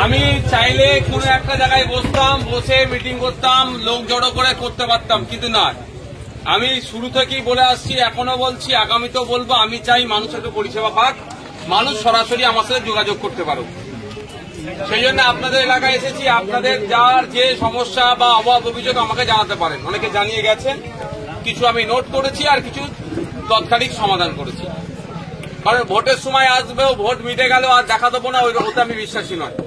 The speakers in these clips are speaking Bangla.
আমি চাইলে কোনো একটা জায়গায় বসতাম, বসে মিটিং করতাম, লোক জড়ো করে করতে পারতাম, কিন্তু না, আমি শুরু থেকেই বলে আসছি, এখনো বলছি, আগামীতেও বলবো, আমি চাই মানুষের পরিষেবা পাক, মানুষ সরাসরি আমার সাথে যোগাযোগ করতে পারুক। সেই জন্য আপনাদের এলাকায় এসেছি। আপনাদের যার যে সমস্যা বা অভাব অভিযোগ আমাকে জানাতে পারেন। অনেকে জানিয়ে গেছেন, কিছু আমি নোট করেছি আর কিছু তাৎক্ষণিক সমাধান করেছি। কারণ ভোটের সময় আসবেও, ভোট মিটে গেল আর দেখা দেবো না, ওতে আমি বিশ্বাসী নয়।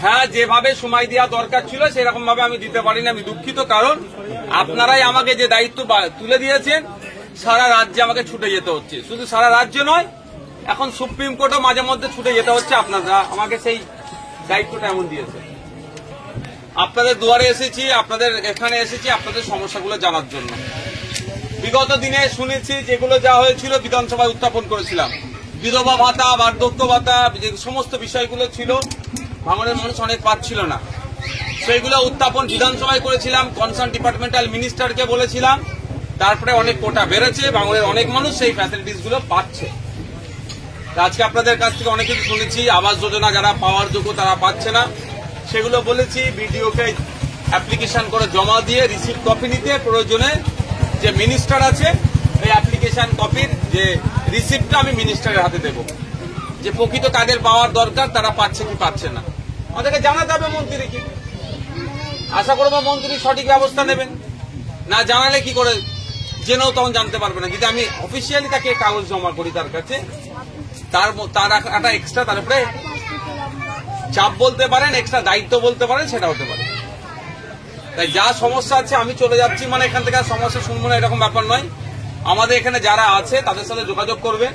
হ্যাঁ, যেভাবে সময় দেওয়া দরকার ছিল সেরকম ভাবে আমি দিতে পারিনি, আমি দুঃখিত। কারণ আপনারাই আমাকে যে দায়িত্ব তুলে দিয়েছেন, সারা রাজ্যে আমাকে ছুটে যেতে হচ্ছে। শুধু সারা রাজ্য নয়, এখন সুপ্রিম কোর্টও মাঝে মধ্যে ছুটে যেতে হচ্ছে। আপনারা আমাকে সেই দায়িত্বটা এমন দিয়েছে। আপনাদের দুয়ারে এসেছি, আপনাদের এখানে এসেছি আপনাদের সমস্যাগুলো জানার জন্য। বিগত দিনে শুনেছি যেগুলো যা হয়েছিল বিধানসভায় উত্থাপন করেছিলাম, বিধবা ভাতা, বার্ধক্য ভাতা, যে সমস্ত বিষয়গুলো ছিল ভাঙড়ের মানুষ অনেক পাচ্ছিল না, সেইগুলো উত্থাপন বিধানসভায় করেছিলাম। কনসার্ন ডিপার্টমেন্টাল মিনিস্টারকে বলেছিলাম, তারপরে অনেক কোটা বেড়েছে, ভাঙড়ের অনেক মানুষ সেই ফ্যাসিলিটিস গুলো পাচ্ছে। আজকে আপনাদের কাছ থেকে অনেক কিছু শুনেছি, আবাস যোজনা যারা পাওয়ার যোগ্য তারা পাচ্ছে না, সেগুলো বলেছি। বিডিওকে অ্যাপ্লিকেশন করে জমা দিয়ে রিসিপ্ট কপি নিতে, প্রয়োজনে যে মিনিস্টার আছে এই অ্যাপ্লিকেশন কপির যে রিসিপ্টটা আমি মিনিস্টারের হাতে দেব, যে প্রকৃত কাদের পাওয়ার দরকার তারা পাচ্ছে কি পাচ্ছে না। আমাদেরকে জানাতে হবে মন্ত্রীকে। আশা করবো মন্ত্রী সঠিক ব্যবস্থা নেবেন। না জানালে কি করে জেনেও তখন জানতে পারবে না। যদি আমি অফিসিয়ালি তাকে কাগজ জমা করি তার কাছে, তার একটা এক্সট্রা, তার উপরে চাপ বলতে পারেন, এক্সট্রা দায়িত্ব বলতে পারেন, সেটা হতে পারে। তাই যা সমস্যা আছে আমি চলে যাচ্ছি, মানে এখান থেকে আর সমস্যা শুনবো না এরকম ব্যাপার নয়। আমাদের এখানে যারা আছে তাদের সাথে যোগাযোগ করবেন।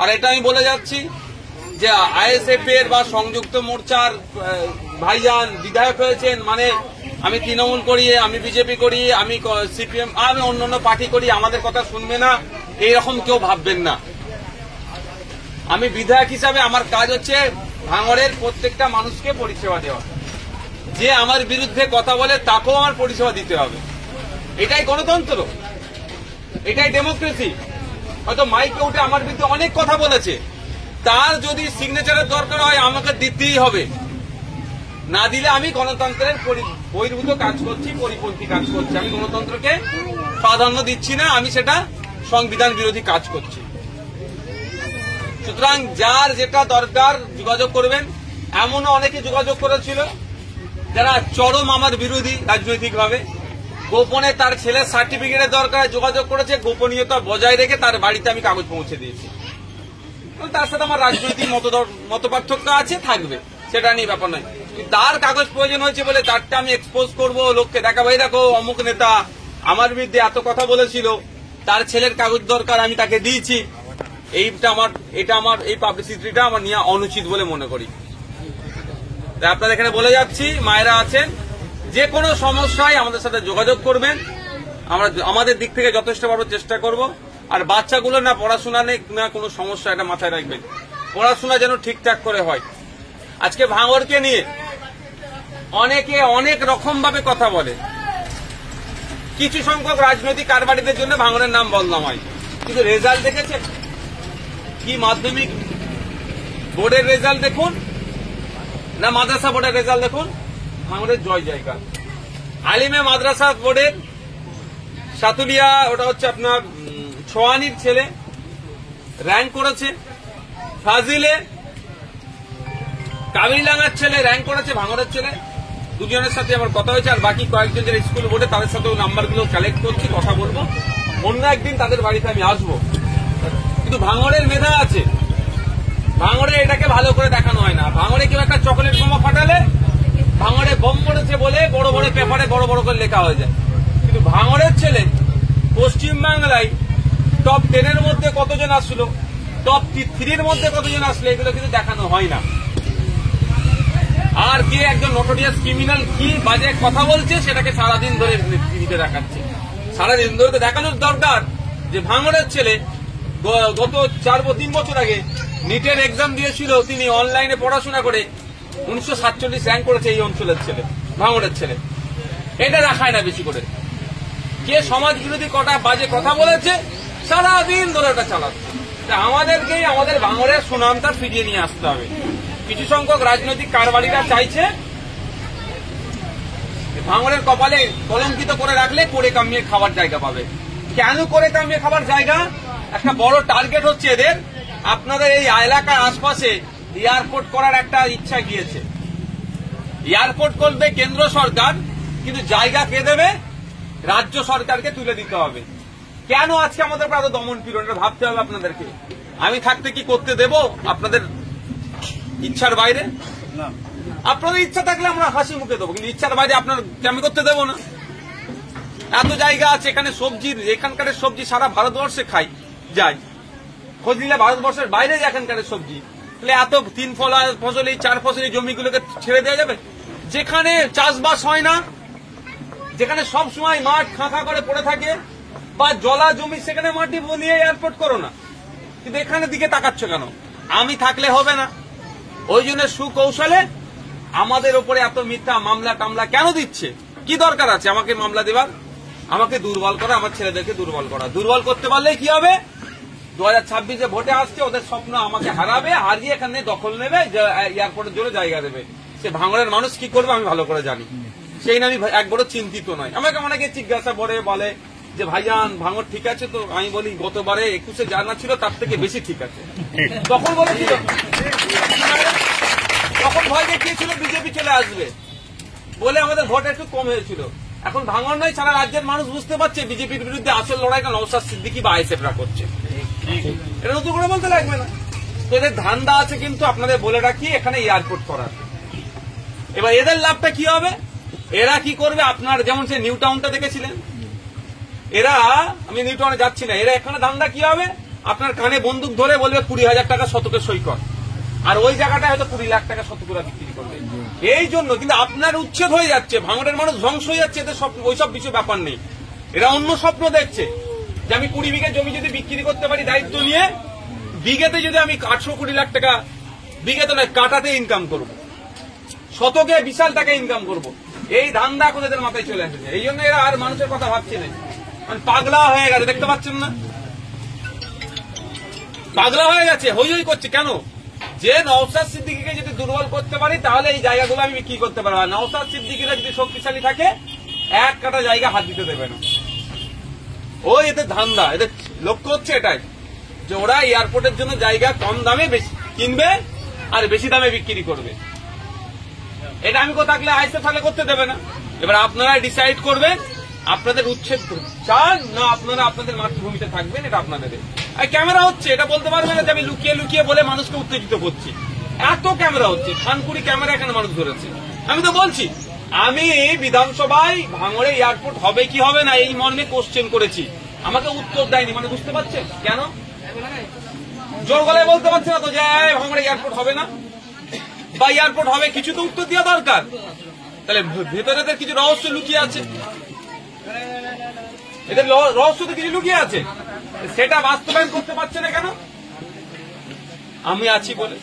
আর এটা আমি বলে যাচ্ছি যে আইএসএফ এর বা সংযুক্ত মোর্চার ভাইজান বিধায়ক হয়েছেন, মানে আমি তৃণমূল করি, আমি বিজেপি করি, আমি সিপিএম, আমি অন্যান্য পার্টি করি, আমাদের কথা শুনবে না, এইরকম কেউ ভাববেন না। আমি বিধায়ক হিসাবে আমার কাজ হচ্ছে ভাঙড়ের প্রত্যেকটা মানুষকে পরিষেবা দেওয়া। যে আমার বিরুদ্ধে কথা বলে তাকেও আমার পরিষেবা দিতে হবে। এটাই গণতন্ত্র, এটাই ডেমোক্রেসি। হয়তো মাইকে উঠে আমার বিরুদ্ধে অনেক কথা বলেছে, তার যদি সিগনেচারের দরকার হয় আমাকে দিতেই হবে। না দিলে আমি গণতন্ত্রের বহির্ভূত কাজ করছি, পরিপন্থী কাজ করছি। আমি গণতন্ত্রকে প্রাধান্য দিচ্ছি না, আমি সেটা সংবিধান বিরোধী কাজ করছি। সুতরাং যার যেটা দরকার যোগাযোগ করবেন। এমনও অনেকে যোগাযোগ করেছিল যারা চরম আমার বিরোধী রাজনৈতিকভাবে, গোপনে তার ছেলের সার্টিফিকেটের দরকার যোগাযোগ করেছে, গোপনীয়তা বজায় রেখে তার বাড়িতে আমি কাগজ পৌঁছে দিয়েছি। তার সাথে আমার রাজনৈতিক মতপার্থক্য আছে, থাকবে, সেটা নিয়ে ব্যাপার নয়। তার কাগজ প্রয়োজন হয়েছে বলে তারটা আমি এক্সপোজ করবো, লোককে দেখাবো, এই দেখো অমুক নেতা আমার বিরুদ্ধে এত কথা বলেছিল, তার ছেলের কাগজ দরকার, আমি তাকে দিয়েছি। এটা আমার এই পাবলিসিটিটা আমার নিয়ে অনুচিত বলে মনে করি। আপনাদের এখানে বলে যাচ্ছি, মায়েরা আছেন, যে কোনো সমস্যায় আমাদের সাথে যোগাযোগ করবেন। আমরা আমাদের দিক থেকে যথেষ্ট পারবো চেষ্টা করব। আর বাচ্চাগুলো না পড়াশোনা নেই না কোনো সমস্যা, এটা মাথায় রাখবেন। পড়াশোনা যেন ঠিকঠাক করে হয়। আজকে ভাঙড়কে নিয়ে অনেকে অনেক রকম ভাবে কথা বলে। কিছু সংখ্যক রাজনৈতিক কারবারিদের জন্য ভাঙড়ের নাম বদনাম হয়, কিন্তু রেজাল্ট দেখেছেন কি? মাধ্যমিক বোর্ডের রেজাল্ট দেখুন না মাদ্রাসা বোর্ডের রেজাল্ট দেখুন, ভাঙড়ের জয় জয়কার। আলিমে মাদ্রাসা বোর্ডের সাতুলিয়া, ওটা হচ্ছে আপনার ছোয়ানির ছেলে র্যাঙ্ক করেছে, ফাজিলে কাবিলাঙ্গার ছেলে র্যাঙ্ক করেছে, ভাঙড়ের ছেলে। দুজনের সাথে আমার কথা হয়েছে, আর বাকি কয়েকজন যারা স্কুল বোর্ডে তাদের সাথেও নাম্বারগুলো কালেক্ট করছি, কথা বলবো। অন্য একদিন তাদের বাড়িতে আমি আসবো। কিন্তু ভাঙড়ের মেধা আছে, ভাঙড়ে এটাকে ভালো করে দেখানো হয় না। ভাঙড়ে কেউ একটা চকলেট বোমা ফাটালে ভাঙড়ে বোম পড়েছে বলে বড় বড় পেপারে বড় বড় করে লেখা হয়ে যায়। কিন্তু ভাঙড়ের ছেলে পশ্চিমবাংলায় টপ 10-এর মধ্যে কতজন আসলো, টপ 3-এর মধ্যে কতজন আসলো, এগুলো কিন্তু দেখানো হয় না। আর কে একজন নোটোরিয়াস ক্রিমিনাল কি বাজে কথা বলছে সেটাকে সারাদিন ধরে টিভিতে দেখাচ্ছে। সারাদিন ধরে দেখানোর দরকার যে ভাঙড়ের ছেলে গত 3 বছর আগে নিটের এক্সাম দিয়েছিল, তিনি অনলাইনে পড়াশোনা করে 1947 র্যাঙ্ক করেছে এই অঞ্চলের ছেলে, ভাঙড়ের ছেলে। এটা দেখায় না বেশি করে। কে সমাজ বিরোধী কটা বাজে কথা বলেছে সারাদিন ধরে ওটা চালাচ্ছে। আমাদেরকেই আমাদের ভাঙড়ের সুনামটা ফিরিয়ে নিয়ে আসতে হবে। কিছু সংখ্যক রাজনৈতিক কারবারিরা চাইছে ভাঙড়ের কপালে কলঙ্কিত করে রাখলে করে কামিয়ে খাবার জায়গা পাবে। কেন করে কামিয়ে খাবার জায়গা? একটা বড় টার্গেট হচ্ছে এদের, আপনাদের এই এলাকার আশপাশে এয়ারপোর্ট করার একটা ইচ্ছা গিয়েছে। এয়ারপোর্ট করবে কেন্দ্র সরকার, কিন্তু জায়গা কে দেবে? রাজ্য সরকারকে তুলে দিতে হবে। কেন আজকে আমাদের এত দমন পীড়ন? এটা ভাবতে হবে আপনাদেরকে। আমি থাকতে কি করতে দেব আপনাদের ইচ্ছার বাইরে? আপনাদের ইচ্ছা থাকলে আমরা হাসি মুখে দেবো, কিন্তু ইচ্ছার বাইরে আপনার আমি করতে দেবো না। এত জায়গা আছে এখানে সবজির, এখানকার সবজি সারা ভারতবর্ষে খাই যায়, খোঁজ নিলে ভারতবর্ষের বাইরে এখানকার সবজি, তাহলে এত 3 ফসলি 4 ফসলি জমিগুলোকে ছেড়ে দেওয়া যাবে? যেখানে চাষবাস হয় না, যেখানে সব সময় মাঠ খাঁখা করে পড়ে থাকে বা জলা জমি, সেখানে মাটি বনিয়ে এয়ারপোর্ট করো না। কিন্তু এখানে দিকে তাকাচ্ছ কেন? আমি থাকলে হবে না। ওই জন্য সুকৌশলে আমাদের ওপরে এত মিথ্যা মামলা টামলা কেন দিচ্ছে? কি দরকার আছে আমাকে মামলা দেবার? আমাকে দুর্বল করা, আমার ছেলেদেরকে দুর্বল করা। দুর্বল করতে পারলে কি হবে? 2026-এ ভোটে আসছে, ওদের স্বপ্ন আমাকে হারাবে, হারিয়ে এখানে দখল নেবে, এয়ারপোর্টের জন্য জায়গা দেবে। সে ভাঙড়ের মানুষ কি করবে আমি ভালো করে জানি, সেই না আমি একবারও চিন্তিত নয়। আমাকে অনেকে জিজ্ঞাসা করে বলে যে ভাইজান ভাঙড় ঠিক আছে তো? আমি বলি গতবারে 21-এ জানা ছিল তার থেকে বেশি ঠিক আছে। তখন বলেছিল, তখন ভয় দেখিয়েছিল বিজেপি চলে আসবে বলে আমাদের ভোট একটু কম হয়েছিল। এখন ভাঙড় নয়, সারা রাজ্যের মানুষ বুঝতে পারছে বিজেপির বিরুদ্ধে আসল লড়াইটা নওশাদ সিদ্দিকী বা আইএসএফরা করছে। এটা নতুন করে বলতে লাগবে না। তো এদের ধান্দা আছে, কিন্তু আপনাদের বলে রাখি এখানে এয়ারপোর্ট করার। এবার এদের লাভটা কি হবে? এরা কি করবে? আপনার যেমন সে নিউ টাউনটা দেখেছিলেন, এরা, আমি নিউ টাউনে যাচ্ছি না, এরা এখানে ধান্দা কি হবে? আপনার কানে বন্দুক ধরে বলবে 20,000 টাকা শতকে সই কর, আর ওই জায়গাটায় হয়তো 20 লাখ টাকা শতকরা বিক্রি করবে। এই জন্য কিন্তু আপনার উচ্ছেদ হয়ে যাচ্ছে, ভাঙড়ের মানুষ ধ্বংস হয়ে যাচ্ছে। এদের স্বপ্ন ওইসব কিছু ব্যাপার নেই। এরা অন্য স্বপ্ন দেখছে যে আমি 20 বিঘে জমি যদি বিক্রি করতে পারি দায়িত্ব নিয়ে, বিঘেতে যদি আমি 820 লাখ টাকা, বিঘেতে নয় কাটাতে ইনকাম করব, শতকে বিশাল টাকা ইনকাম করব। এই ধান্দা এখন এদের মাথায় চলে এসেছে। এই জন্য এরা আর মানুষের কথা ভাবছে না, মানে পাগলা হয়ে গেছে। দেখতে পাচ্ছেন না? পাগলা হয়ে গেছে, হই হই করছে। কেন? যে নওশাদ সিদ্দিকীকে যদি দুর্বল করতে পারি তাহলে এই জায়গাগুলো আমি বিক্রি করতে পারবো। নওশাদ সিদ্দিকীরা যদি শক্তিশালী থাকে, 1 কাটা জায়গা হাত দিতে দেবে না। ওই এদের ধান্দা, এদের লক্ষ্য হচ্ছে এটাই যে ওরা এয়ারপোর্টের জন্য জায়গা কম দামে বেশি কিনবে আর বেশি দামে বিক্রি করবে। এটা আমি থাকলে আইএসএফ থাকলে করতে দেবে না। এবার আপনারা ডিসাইড করবেন আপনাদের উচ্ছেদ চান না আপনারা আপনাদের মাতৃভূমিতে থাকবেন, এটা আপনাদের। আর ক্যামেরা হচ্ছে, এটা বলতে পারবে না যে আমি লুকিয়ে লুকিয়ে বলে মানুষকে উত্তেজিত করছি। এত ক্যামেরা হচ্ছে, খানকুড়ি ক্যামেরা এখানে মানুষ ধরেছে। আমি তো বলছি, আমি বিধানসভায় ভাঙড়ে এয়ারপোর্ট হবে কি হবে না এই মর্মে কোশ্চেন করেছি, আমাকে উত্তর দেয়নি। মানে বুঝতে পারছেন কেন? জোর গলায় বলতে পারছে না তো যে ভাঙড়ে এয়ারপোর্ট হবে না বা এয়ারপোর্ট হবে, কিছু তো উত্তর দেওয়া দরকার। তাহলে ভেতরে কিছু রহস্য লুকিয়ে আছে, এদের রহস্য তো কিছু লুকিয়ে আছে, সেটা বাস্তবায়ন করতে পারছে না কেন? আমি আছি বলে।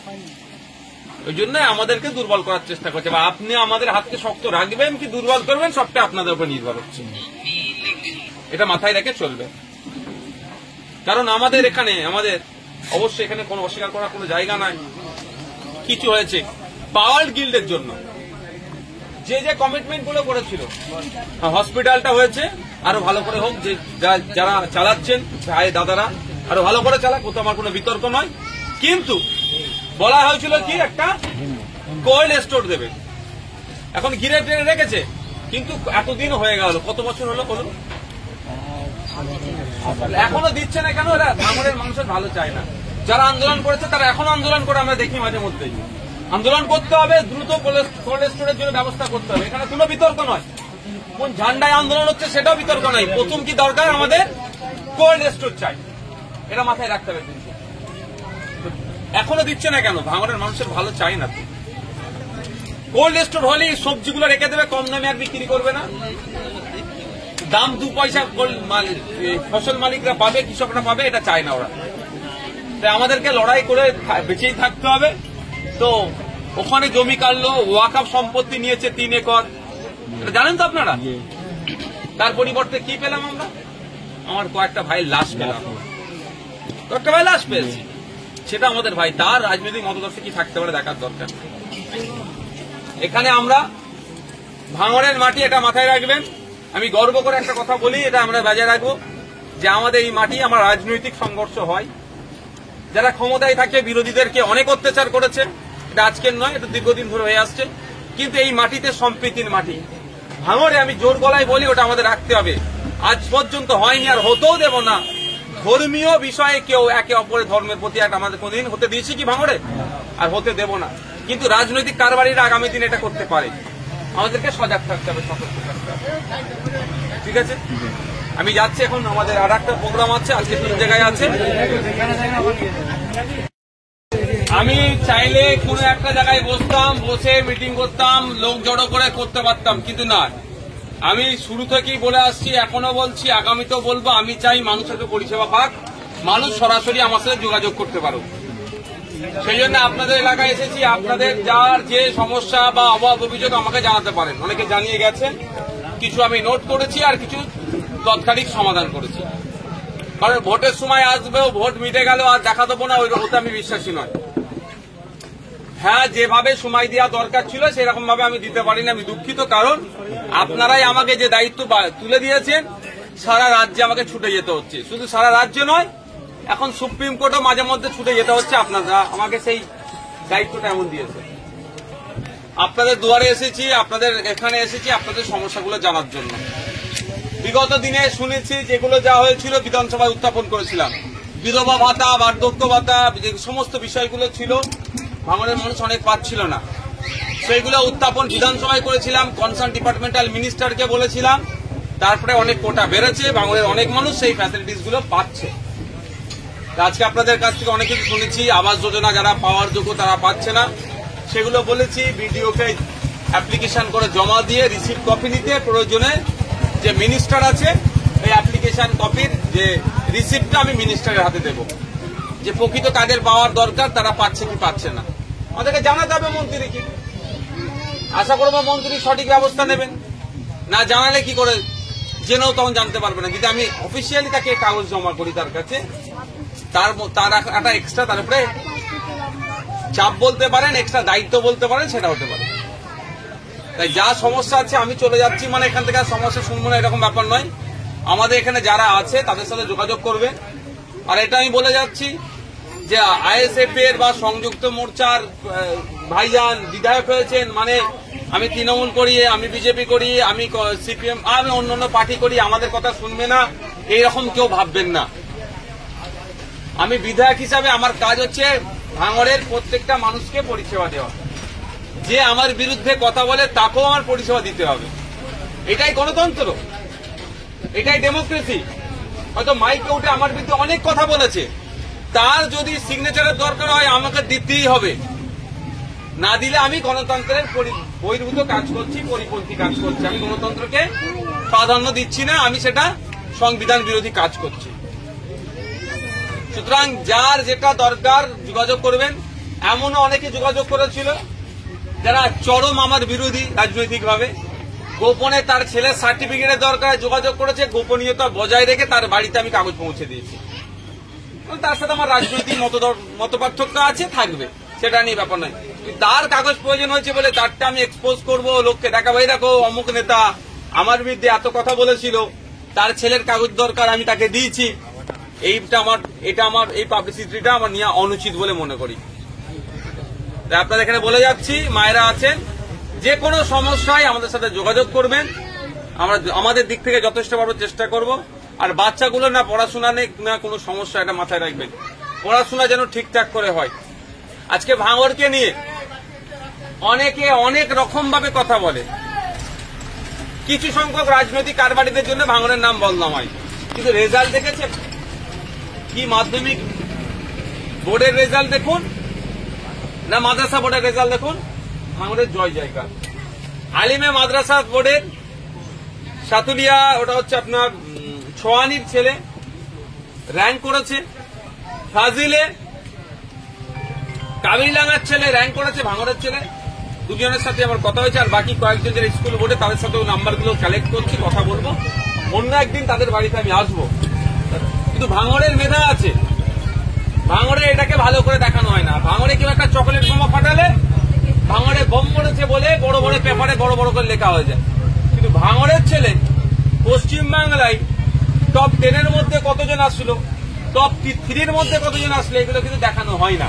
ওই জন্য আমাদেরকে দুর্বল করার চেষ্টা করছে। বা আপনি আমাদের হাতকে শক্ত রাখবেন কি দুর্বল করবেন, সবটা আপনাদের উপর নির্ভর হচ্ছে। এটা মাথায় রেখে চলবে। কারণ আমাদের এখানে, আমাদের অবশ্যই এখানে কোনো অস্বীকার করার কোনো জায়গা নাই। কিছু হয়েছে পাওয়ার গিল্ডের জন্য, যে যে কমিটমেন্ট গুলো করেছিল, হসপিটালটা হয়েছে, আরো ভালো করে হোক। যে যারা চালাচ্ছেন ভাই দাদারা আরো ভালো করে চালাক, ও তো আমার কোনো বিতর্ক নয়। কিন্তু বলা হয়েছিল কি একটা কোল্ড স্টোর দেবে, এখন ঘিরে টেনে রেখেছে। কিন্তু এতদিন হয়ে গেল, কত বছর হলো বলুন, এখনো দিচ্ছে না কেন? এরা ভাঙড়ের মানুষের ভালো চায় না। যারা আন্দোলন করেছে তারা এখনো আন্দোলন করে, আমরা দেখি মাঝে মধ্যেই। আন্দোলন করতে হবে, দ্রুত কোল্ড স্টোরের জন্য ব্যবস্থা করতে হবে, এখানে কোনো বিতর্ক নয়। কোন ঝান্ডায় আন্দোলন হচ্ছে সেটাও বিতর্ক নাই। প্রথম কি দরকার, আমাদের কোল্ড স্টোর চাই, এটা মাথায় রাখতে হবে। এখনো দিচ্ছে না কেন? ভাঙড়ের মানুষের ভালো চাই না তো। কোল্ড স্টোর হলে সবজিগুলো রেখে দেবে, কম দামে আর বিক্রি করবে না, দাম 2 পয়সা ফসল মালিকরা পাবে, কৃষকরা পাবে, এটা চায় না ওরা। তাই আমাদেরকে লড়াই করে বেঁচেই থাকতে হবে। তো ওখানে জমি কাটলো, ওয়াকফ সম্পত্তি নিয়েছে 3 একর, জানেন তো আপনারা। তার পরিবর্তে কি পেলাম আমরা? আমার কয়েকটা ভাইয়ের লাশ পেলাম, কয়েকটা ভাই লাশ পেয়েছি। সেটা আমাদের ভাই, তার রাজনৈতিক মতাদর্শে কি থাকতে পারে দেখার দরকার। এখানে আমরা ভাঙড়ের মাটি, এটা মাথায় রাখবেন। আমি গর্ব করে একটা কথা বলি, এটা আমরা বজায় রাখবো, যে আমাদের এই মাটি আমার রাজনৈতিক সংঘর্ষ হয়। যারা ক্ষমতায় থাকে বিরোধীদেরকে অনেক অত্যাচার করেছে, এটা আজকের নয়, এটা দীর্ঘদিন ধরে হয়ে আসছে। কিন্তু এই মাটিতে সম্প্রীতির মাটি। ভাঙড়ে আমি জোর গলায় বলি, ওটা আমাদের রাখতে হবে। আজ পর্যন্ত হয়নি, আর হতেও দেব না। ধর্মীয় বিষয়ে কেউ একে অপরের ধর্মের প্রতি একটা আমাদের কোনদিন হতে দিয়েছি কি ভাঙড়ে? আর হতে দেব না। কিন্তু রাজনৈতিক কারবারিরা আগামী দিন এটা করতে পারে, আমাদেরকে সজাগ থাকতে হবে, সতর্ক থাকতে হবে। ঠিক আছে, আমি যাচ্ছি এখন, আমাদের আর একটা প্রোগ্রাম আছে, আজকে 3 জায়গায় আছে। আমি চাইলে কোনো একটা জায়গায় বসতাম, বসে মিটিং করতাম, লোক জড়ো করে করতে পারতাম, কিন্তু না। আমি শুরু থেকেই বলে আসছি, এখনো বলছি, আগামীতেও বলবো, আমি চাই মানুষের পরিষেবা পাক, মানুষ সরাসরি আমার সাথে যোগাযোগ করতে পারুক। সেই জন্য আপনাদের এলাকায় এসেছি। আপনাদের যার যে সমস্যা বা অভাব অভিযোগ আমাকে জানাতে পারেন। অনেকে জানিয়ে গেছেন, কিছু আমি নোট করেছি, আর কিছু তৎকালিক সমাধান করেছি। কারণ ভোটের সময় আসবে, ভোট মিটে গেল আর দেখা দেবো না, ওই হতে আমি বিশ্বাসী নয়। হ্যাঁ, যেভাবে সময় দেওয়া দরকার ছিল সেরকম ভাবে আমি দিতে পারিনি, আমি দুঃখিত। কারণ আপনারাই আমাকে যে দায়িত্ব তুলে দিয়েছেন, সারা রাজ্যে আমাকে ছুটে যেতে হচ্ছে। শুধু সারা রাজ্য নয়, এখন সুপ্রিম কোর্টও মাঝে মধ্যে ছুটে যেতে হচ্ছে। আপনারা আমাকে সেই দায়িত্বটা এমন দিয়েছে। আপনাদের দুয়ারে এসেছি, আপনাদের এখানে এসেছি আপনাদের সমস্যাগুলো জানার জন্য। বিগত দিনে শুনেছি যেগুলো যা হয়েছিল বিধানসভায় উত্থাপন করেছিলাম, বিধবা ভাতা, বার্ধক্য ভাতা, যে সমস্ত বিষয়গুলো ছিল, ভাঙড়ের মানুষ অনেক পাচ্ছিল না, সেইগুলো উত্থাপন বিধানসভায় করেছিলাম। কনসার্ন ডিপার্টমেন্টাল মিনিস্টারকে বলেছিলাম, তারপরে অনেক কোটা বেড়েছে, ভাঙড়ের অনেক মানুষ সেই ফ্যাসিলিটিস গুলো পাচ্ছে। আজকে আপনাদের কাছ থেকে অনেক কিছু শুনেছি, আবাস যোজনা যারা পাওয়ার যোগ্য তারা পাচ্ছে না, সেগুলো বলেছি। বিডিওকে অ্যাপ্লিকেশন করে জমা দিয়ে রিসিপ্ট কপি নিতে, প্রয়োজনে যে মিনিস্টার আছে এই অ্যাপ্লিকেশন কপির যে রিসিপ্টটা আমি মিনিস্টারের হাতে দেব, যে প্রকৃত কাদের পাওয়ার দরকার তারা পাচ্ছে কি পাচ্ছে না। আমাদেরকে জানাতে হবে মন্ত্রীকে। আশা করবো মন্ত্রী সঠিক ব্যবস্থা নেবেন। না জানালে কি করে জেনেও তখন জানতে পারবে না। যদি আমি অফিসিয়ালি তাকে কাগজ জমা করি তার কাছে, তার একটা এক্সট্রা, তার উপরে চাপ বলতে পারেন, এক্সট্রা দায়িত্ব বলতে পারেন, সেটা হতে পারে। তাই যা সমস্যা আছে আমি চলে যাচ্ছি, মানে এখান থেকে আর সমস্যা শুনবো না এরকম ব্যাপার নয়। আমাদের এখানে যারা আছে তাদের সাথে যোগাযোগ করবেন। আর এটা আমি বলে যাচ্ছি যে আইএসএফ এর বা সংযুক্ত মোর্চার ভাইজান বিধায়ক হয়েছেন, মানে আমি তৃণমূল করি, আমি বিজেপি করি, আমি সিপিএম, আমি অন্যান্য পার্টি করি, আমাদের কথা শুনবে না, এইরকম কেউ ভাববেন না। আমি বিধায়ক হিসাবে আমার কাজ হচ্ছে ভাঙড়ের প্রত্যেকটা মানুষকে পরিষেবা দেওয়া। যে আমার বিরুদ্ধে কথা বলে তাকেও আমার পরিষেবা দিতে হবে। এটাই গণতন্ত্র, এটাই ডেমোক্রেসি। হয়তো মাইকে উঠে আমার বিরুদ্ধে অনেক কথা বলেছে, তার যদি সিগনেচারের দরকার হয় আমাকে দিতেই হবে। না দিলে আমি গণতন্ত্রের বহির্ভূত কাজ করছি, পরিপন্থী কাজ করছি। আমি গণতন্ত্রকে প্রাধান্য দিচ্ছি না, আমি সেটা সংবিধান বিরোধী কাজ করছি। সুতরাং যার যেটা দরকার যোগাযোগ করবেন। এমনও অনেকে যোগাযোগ করেছিল যারা চরম আমার বিরোধী রাজনৈতিকভাবে, গোপনে তার ছেলের সার্টিফিকেটের দরকার যোগাযোগ করেছে, গোপনীয়তা বজায় রেখে তার বাড়িতে আমি কাগজ পৌঁছে দিয়েছি। তার সাথে আমার রাজনৈতিক মতপার্থক্য আছে, থাকবে, সেটা নিয়ে ব্যাপার নয়। তার কাগজ প্রয়োজন হয়েছে বলে তারটা আমি এক্সপোজ করবো, লোককে দেখাবো, এই দেখো অমুক নেতা আমার বিরুদ্ধে এত কথা বলেছিল, তার ছেলের কাগজ দরকার, আমি তাকে দিয়েছি। এটা আমার এই পাবলিসিটিটা আমার নিয়ে অনুচিত বলে মনে করি। আপনাদের এখানে বলে যাচ্ছি, মায়েরা আছেন, যে কোনো সমস্যায় আমাদের সাথে যোগাযোগ করবেন। আমরা আমাদের দিক থেকে যথেষ্ট পারবো চেষ্টা করব। আর বাচ্চাগুলো না পড়াশোনা নেই, না কোনো সমস্যা, এটা মাথায় রাখবেন। পড়াশোনা যেন ঠিকঠাক করে হয়। আজকে ভাঙড়কে নিয়ে অনেকে অনেক রকম ভাবে কথা বলে। কিছু সংখ্যক রাজনৈতিক কারবারিদের জন্য ভাঙড়ের নাম বদনাম হয়, কিন্তু রেজাল্ট দেখেছেন কি? মাধ্যমিক বোর্ডের রেজাল্ট দেখুন, না মাদ্রাসা বোর্ডের রেজাল্ট দেখুন, ভাঙড়ের জয় জয়কার। আলিমে মাদ্রাসা বোর্ডের সাতুলিয়া, ওটা হচ্ছে আপনার ছোয়ানির ছেলে র্যাঙ্ক করেছে। ফাজিলে কাবিলাঙ্গার ছেলে র্যাঙ্ক করেছে, ভাঙড়ের ছেলে। দুজনের সাথে আমার কথা হয়েছে, আর বাকি কয়েকজন যারা স্কুল বোর্ডে তাদের সাথেও নাম্বারগুলো কালেক্ট করছি, কথা বলবো। অন্য একদিন তাদের বাড়িতে আমি আসবো। কিন্তু ভাঙড়ের মেধা আছে, ভাঙড়ে এটাকে ভালো করে দেখানো হয় না। ভাঙড়ে কেউ একটা চকলেট বোমা ফাটালে ভাঙড়ে বোম পড়েছে বলে বড় বড় পেপারে বড় বড় করে লেখা হয়ে যায়, কিন্তু ভাঙড়ের ছেলে পশ্চিমবাংলায় টপ 10-এর মধ্যে কতজন আসলো, টপ 3-এর মধ্যে কতজন আসলো, এগুলো কিন্তু দেখানো হয় না।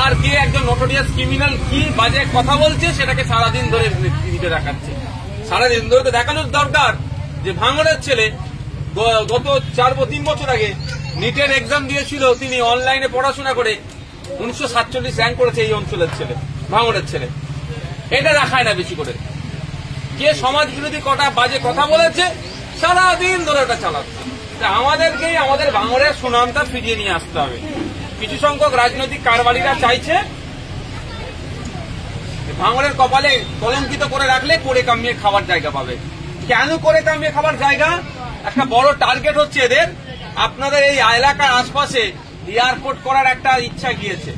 আর কে একজন নোটোরিয়াস ক্রিমিনাল কি বাজে কথা বলছে সেটাকে সারাদিন ধরে টিভিতে দেখাচ্ছে। সারাদিন ধরে তো দেখানোর দরকার যে ভাঙড়ের ছেলে গত 3 বছর আগে নিটের এক্সাম দিয়েছিল, তিনি অনলাইনে পড়াশোনা করে 1947 র্যাঙ্ক করেছে এই অঞ্চলের ছেলে, ভাঙড়ের ছেলে। এটা দেখায় না বেশি করে। কে সমাজ বিরোধী কটা বাজে কথা বলেছে সারাদিন ধরে ওটা চালাচ্ছে। আমাদেরকেই আমাদের ভাঙড়ের সুনামটা ফিরিয়ে নিয়ে আসতে হবে। কিছু সংখ্যক রাজনৈতিক কারবারিরা চাইছে ভাঙড়ের কপালে কলঙ্কিত করে রাখলে করে কামিয়ে খাবার জায়গা পাবে। কেন করে কামিয়ে খাবার জায়গা? একটা বড় টার্গেট হচ্ছে এদের, আপনাদের এই এলাকার আশপাশে এয়ারপোর্ট করার একটা ইচ্ছা গিয়েছে।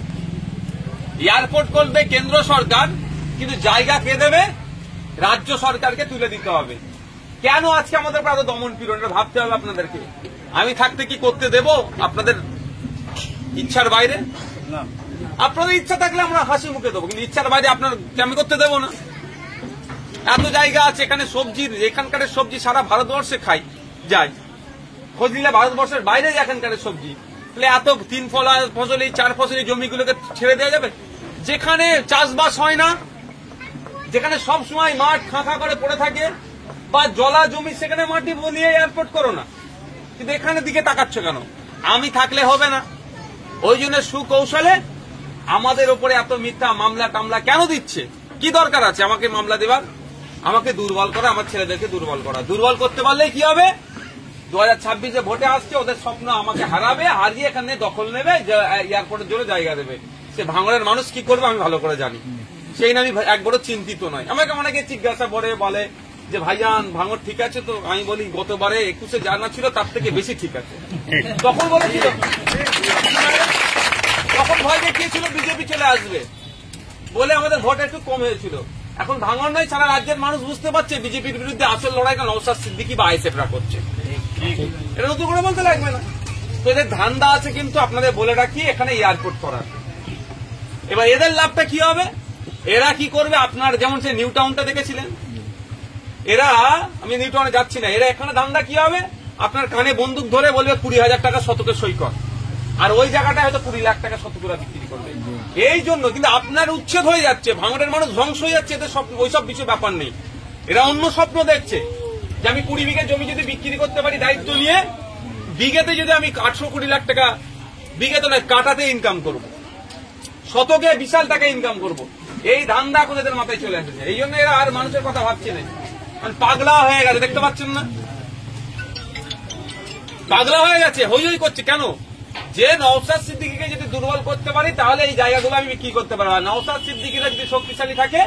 এয়ারপোর্ট করবে কেন্দ্র সরকার, কিন্তু জায়গা কে দেবে? রাজ্য সরকারকে তুলে দিতে হবে। কেন আজকে আমাদের এত দমন পীড়ন? এটা ভাবতে হবে আপনাদেরকে। আমি থাকতে কি করতে দেব আপনাদের ইচ্ছার বাইরে? আপনাদের ইচ্ছা থাকলে আমরা হাসি মুখে দেবো, কিন্তু ইচ্ছার বাইরে আপনার আমি করতে দেবো না। এত জায়গা আছে এখানে সবজির, এখানকার সবজি সারা ভারতবর্ষে খাই যায়, খোঁজ নিলে ভারতবর্ষের বাইরে এখানকার সবজি। তাহলে এত 3 ফসলি 4 ফসলি জমিগুলোকে ছেড়ে দেওয়া যাবে? যেখানে চাষবাস হয় না, যেখানে সব সময় মাঠ খাঁখা করে পড়ে থাকে বা জলা জমি, সেখানে মাটি বলিয়ে এয়ারপোর্ট করো না, কিন্তু এখানে দিকে তাকাচ্ছ কেন? আমি থাকলে হবে না। ওই জন্য সুকৌশলে আমাদের উপরে এত মিথ্যা মামলা টামলা কেন দিচ্ছে? কি দরকার আছে আমাকে মামলা দেবার? আমাকে দুর্বল করা, আমার ছেলেদেরকে দুর্বল করা। দুর্বল করতে পারলেই কি হবে? 2026-এ ভোটে আসছে, ওদের স্বপ্ন আমাকে হারাবে, হারিয়ে এখানে দখল নেবে, এয়ারপোর্টের জন্য জায়গা দেবে। সে ভাঙড়ের মানুষ কি করবে আমি ভালো করে জানি, সেই আমি একবারও চিন্তিত নয়। আমাকে অনেকে জিজ্ঞাসা করে বলে যে ভাইজান ভাঙড় ঠিক আছে তো? আমি বলি গতবারে 21-এ জানা ছিল তার থেকে বেশি ঠিক আছে। তখন বলেছিল, তখন ভয় দেখিয়েছিল বিজেপি চলে আসবে বলে আমাদের ভোট একটু কম হয়েছিল। এখন ভাঙড় নয়, সারা রাজ্যের মানুষ বুঝতে পারছে বিজেপির বিরুদ্ধে আসল লড়াইটা নওশাদ সিদ্দিকী বা আইএসএফরা করছে। এটা নতুন করে বলতে লাগবে না। তো এদের ধান্দা আছে, কিন্তু আপনাদের বলে রাখি এখানে এয়ারপোর্ট করার। এবার এদের লাভটা কি হবে? এরা কি করবে? আপনার যেমন সে নিউ টাউনটা দেখেছিলেন, এরা, আমি নিউ টাউনে যাচ্ছি না, এরা এখানে ধান্দা কি হবে? আপনার কানে বন্দুক ধরে বলবে 20,000 টাকা শতকে সই কর, আর ওই জায়গাটায় হয়তো 20 লাখ টাকা শতকরা বিক্রি করবে। এই জন্য কিন্তু আপনার উচ্ছেদ হয়ে যাচ্ছে, ভাঙড়ের মানুষ ধ্বংস হয়ে যাচ্ছে। এদের ওইসব কিছু ব্যাপার নেই। এরা অন্য স্বপ্ন দেখছে যে আমি 20 বিঘে জমি যদি বিক্রি করতে পারি দায়িত্ব নিয়ে, বিঘেতে যদি আমি 820 লাখ টাকা, বিঘেতে নয় কাটাতে ইনকাম করব, শতকে বিশাল টাকা ইনকাম করব। এই ধান্দা এখন এদের মাথায় চলে আসছে। এই জন্য এরা আর মানুষের কথা ভাবছে না, পাগলা হয়ে গেছে। দেখতে পাচ্ছেন না? পাগলা হয়ে গেছে, হই হই করছে। কেন? যে নওশাদ সিদ্দিকীকে যদি দুর্বল করতে পারি তাহলে এই জায়গাগুলো আমি বিক্রি করতে পারবো। নওশাদ সিদ্দিকীরা যদি শক্তিশালী থাকে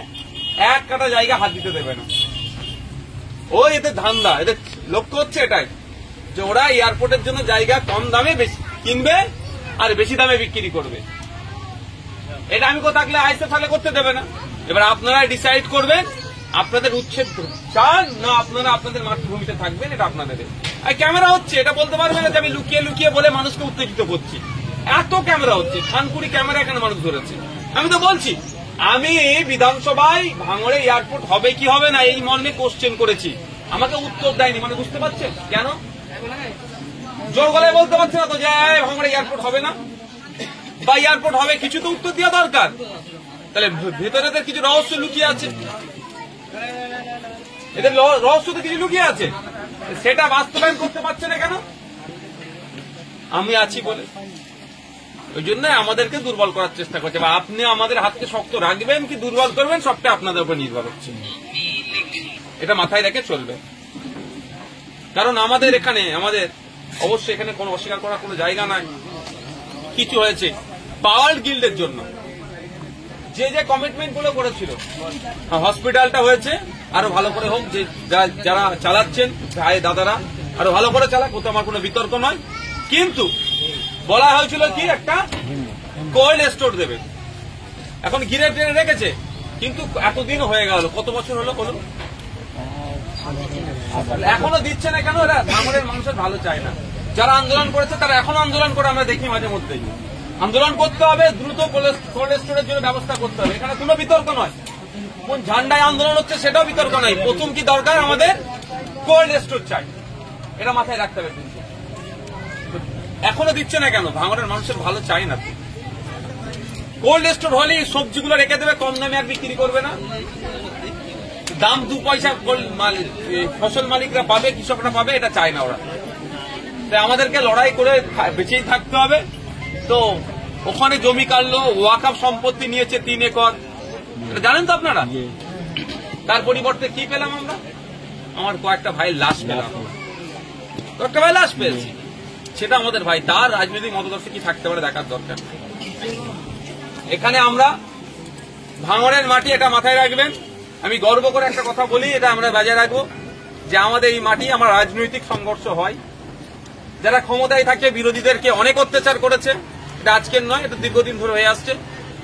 এক কাটা জায়গা হাত দিতে দেবে না। ওই এদের ধান্দা, এদের লক্ষ্য হচ্ছে এটাই যে ওরা এয়ারপোর্টের জন্য জায়গা কম দামে বেশি কিনবে আর বেশি দামে বিক্রি করবে। এটা আমি থাকলে আইএসএফ থাকলে করতে দেবে না। এবার আপনারা ডিসাইড করবেন আপনাদের উচ্ছেদ চান না আপনারা আপনাদের মাতৃভূমিতে থাকবেন, এটা আপনাদের। আর ক্যামেরা হচ্ছে, এটা বলতে পারবে না যে আমি লুকিয়ে লুকিয়ে বলে মানুষকে উত্তেজিত করছি। এত ক্যামেরা হচ্ছে, খানকুড়ি ক্যামেরা এখানে মানুষ ধরেছে। আমি তো বলছি, আমি বিধানসভায় ভাঙড়ে এয়ারপোর্ট হবে কি হবে না এই মর্মে কোশ্চেন করেছি, আমাকে উত্তর দেয়নি। মানে বুঝতে পারছেন কেন? জোর গলায় বলতে পারছে না তো যে ভাঙড়ে এয়ারপোর্ট হবে না বা এয়ারপোর্ট হবে, কিছু তো উত্তর দেওয়া দরকার। তাহলে ভেতরে এদের কিছু রহস্য লুকিয়ে আছে, এদের রহস্য তো কিছু লুকিয়ে আছে, সেটা বাস্তবায়ন করতে পারছে না কেন? আমি আছি বলে। ওই জন্য আমাদেরকে দুর্বল করার চেষ্টা করছে। বা আপনি আমাদের হাতকে শক্ত রাখবেন কি দুর্বল করবেন, সবটা আপনাদের উপর নির্ভর হচ্ছে। এটা মাথায় রেখে চলবে। কারণ আমাদের এখানে, আমাদের অবশ্যই এখানে কোনো অস্বীকার করার কোনো জায়গা নাই। কিছু হয়েছে পাওয়ার গিল্ডের জন্য, যে যে কমিটমেন্ট গুলো করেছিল, হসপিটালটা হয়েছে আরো ভালো করে হোক, যে যারা চালাচ্ছেন ভাই দাদারা আরো ভালো করে চালাক, ওতে আমার কোনো বিতর্ক নয়। কিন্তু বলা হয়েছিল কি একটা কোল্ড স্টোর দেবে, এখন ঘিরে টেনে রেখেছে, কিন্তু এতদিন হয়ে গেল, কত বছর হলো বলুন, এখনো দিচ্ছে না কেন? এরা ভাঙড়ের মানুষের ভালো চায় না। যারা আন্দোলন করেছে তারা এখনো আন্দোলন করে আমরা দেখি মাঝে মধ্যেই। আন্দোলন করতে হবে, দ্রুত কোল্ড স্টোরের জন্য ব্যবস্থা করতে হবে, এখানে কোনো বিতর্ক নয়। কোন ঝান্ডায় আন্দোলন হচ্ছে সেটাও বিতর্ক নয়। প্রথম কি দরকার, আমাদের কোল্ড স্টোর চাই, এটা মাথায় রাখতে হবে। এখনো দিচ্ছে না কেন? ভাঙড়ের মানুষের ভালো চাই না। কোল্ড স্টোর হলেই সবজিগুলো রেখে দেবে, কম দামে আর বিক্রি করবে না, দাম 2 পয়সা ফসল মালিকরা পাবে, কৃষকরা পাবে, এটা চায় না ওরা। তাই আমাদেরকে লড়াই করে বেঁচেই থাকতে হবে। তো ওখানে জমি কাটলো, ওয়াকফ সম্পত্তি নিয়েছে 3 একর, জানেন তো আপনারা। তার পরিবর্তে কি পেলাম আমরা? আমার কয়েকটা ভাইয়ের লাশ পেলাম, কয়েকটা ভাই লাশ পেয়েছি। সেটা আমাদের ভাই, তার রাজনৈতিক মতাদর্শ কি থাকতে পারে দেখার দরকার। এখানে আমরা ভাঙড়ের মাটি, এটা মাথায় রাখবেন। আমি গর্ব করে একটা কথা বলি, এটা আমরা বজায় রাখবো, যে আমাদের এই মাটি, আমার রাজনৈতিক সংঘর্ষ হয়, যারা ক্ষমতায় থাকে বিরোধীদেরকে অনেক অত্যাচার করেছে, এটা আজকের নয়, এটা দীর্ঘদিন ধরে হয়ে আসছে।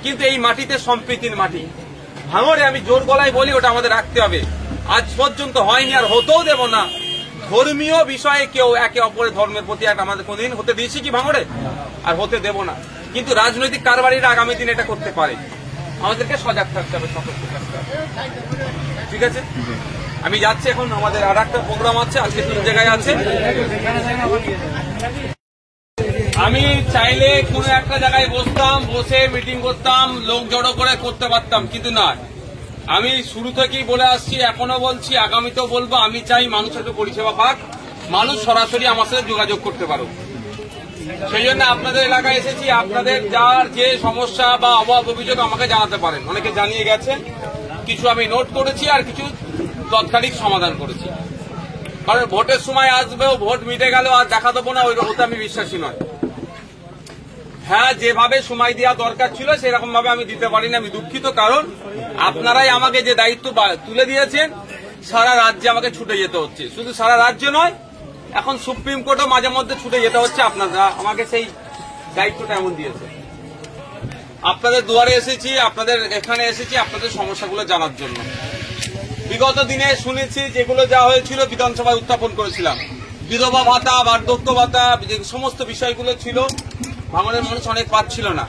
কিন্তু এই মাটিতে সম্প্রীতির মাটি, ভাঙড়ে আমি জোর গলায় বলি, ওটা আমাদের রাখতে হবে। আজ পর্যন্ত হয়নি, আর হতেও দেব না। ধর্মীয় বিষয়ে কেউ একে অপরের ধর্মের প্রতি আমাদের কোনদিন হতে দিয়েছি কি ভাঙড়ে? আর হতে দেব না। কিন্তু রাজনৈতিক কারবারিরা আগামী দিন এটা করতে পারে, আমাদেরকে সজাগ থাকতে হবে, সতর্ক থাকতে হবে। ঠিক আছে, আমি যাচ্ছি এখন, আমাদের আর একটা প্রোগ্রাম আছে, আজকে 3 জায়গায় আছে। আমি চাইলে কোনো একটা জায়গায় বসতাম, বসে মিটিং করতাম, লোক জড়ো করে করতে পারতাম, কিন্তু না। আমি শুরু থেকেই বলে আসছি, এখনো বলছি, আগামীতেও বলবো, আমি চাই মানুষের পরিষেবা পাক, মানুষ সরাসরি আমার সাথে যোগাযোগ করতে পারো। সেই জন্য আপনাদের এলাকায় এসেছি। আপনাদের যার যে সমস্যা বা অভাব অভিযোগ আমাকে জানাতে পারেন, অনেকে জানিয়ে গেছেন, কিছু আমি নোট করেছি, আর কিছু তৎকালিক সমাধান করেছি। কারণ ভোটের সময় আসবেও, ভোট মিটে গেল আর দেখা দেবো না, ওই হতে আমি বিশ্বাসী নয়। হ্যাঁ, যেভাবে সময় দেওয়া দরকার ছিল সেরকম ভাবে আমি দিতে পারিনি, আমি দুঃখিত। কারণ আপনারাই আমাকে যে দায়িত্ব তুলে দিয়েছেন, সারা রাজ্যে আমাকে ছুটে যেতে হচ্ছে। শুধু সারা রাজ্য নয়, এখন সুপ্রিম কোর্টও মাঝে মধ্যে ছুটে যেতে হচ্ছে। আপনারা আমাকে সেই দায়িত্বটা এমন দিয়েছে। আপনাদের দুয়ারে এসেছি, আপনাদের এখানে এসেছি আপনাদের সমস্যাগুলো জানার জন্য। বিগত দিনে শুনেছি যেগুলো যা হয়েছিল বিধানসভায় উত্থাপন করেছিলাম, বিধবা ভাতা, বার্ধক্য ভাতা, যে সমস্ত বিষয়গুলো ছিল, ভাঙড়ের মানুষ অনেক পাচ্ছিল না,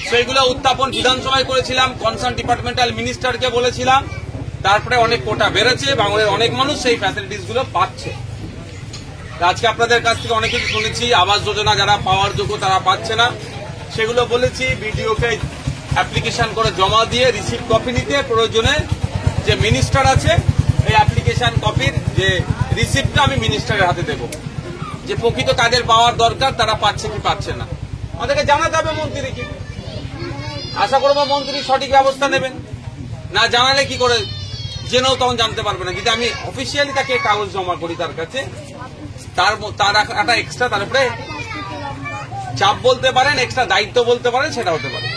সেইগুলো উত্থাপন বিধানসভায় করেছিলাম। কনসার্ন ডিপার্টমেন্টাল মিনিস্টারকে বলেছিলাম, তারপরে অনেক কোটা বেড়েছে, ভাঙড়ের অনেক মানুষ সেই ফ্যাসিলিটিস গুলো পাচ্ছে। আজকে আপনাদের কাছ থেকে অনেক কিছু শুনেছি, আবাস যোজনা যারা পাওয়ার যোগ্য তারা পাচ্ছে না, সেগুলো বলেছি। বিডিওকে অ্যাপ্লিকেশন করে জমা দিয়ে রিসিপ্ট কপি নিতে, প্রয়োজনে যে মিনিস্টার আছে এই অ্যাপ্লিকেশন কপির যে রিসিপ্টটা আমি মিনিস্টারের হাতে দেব, যে প্রকৃত কাদের পাওয়ার দরকার তারা পাচ্ছে কি পাচ্ছে না। আমাদেরকে জানাতে হবে মন্ত্রীকে। আশা করবো মন্ত্রী সঠিক ব্যবস্থা নেবেন, না জানালে কি করে জেনেও তখন জানতে পারবে না। যদি আমি অফিসিয়ালি তাকে কাগজ জমা করি তার কাছে, তার একটা এক্সট্রা, তার উপরে চাপ বলতে পারেন, এক্সট্রা দায়িত্ব বলতে পারেন, সেটা হতে পারে।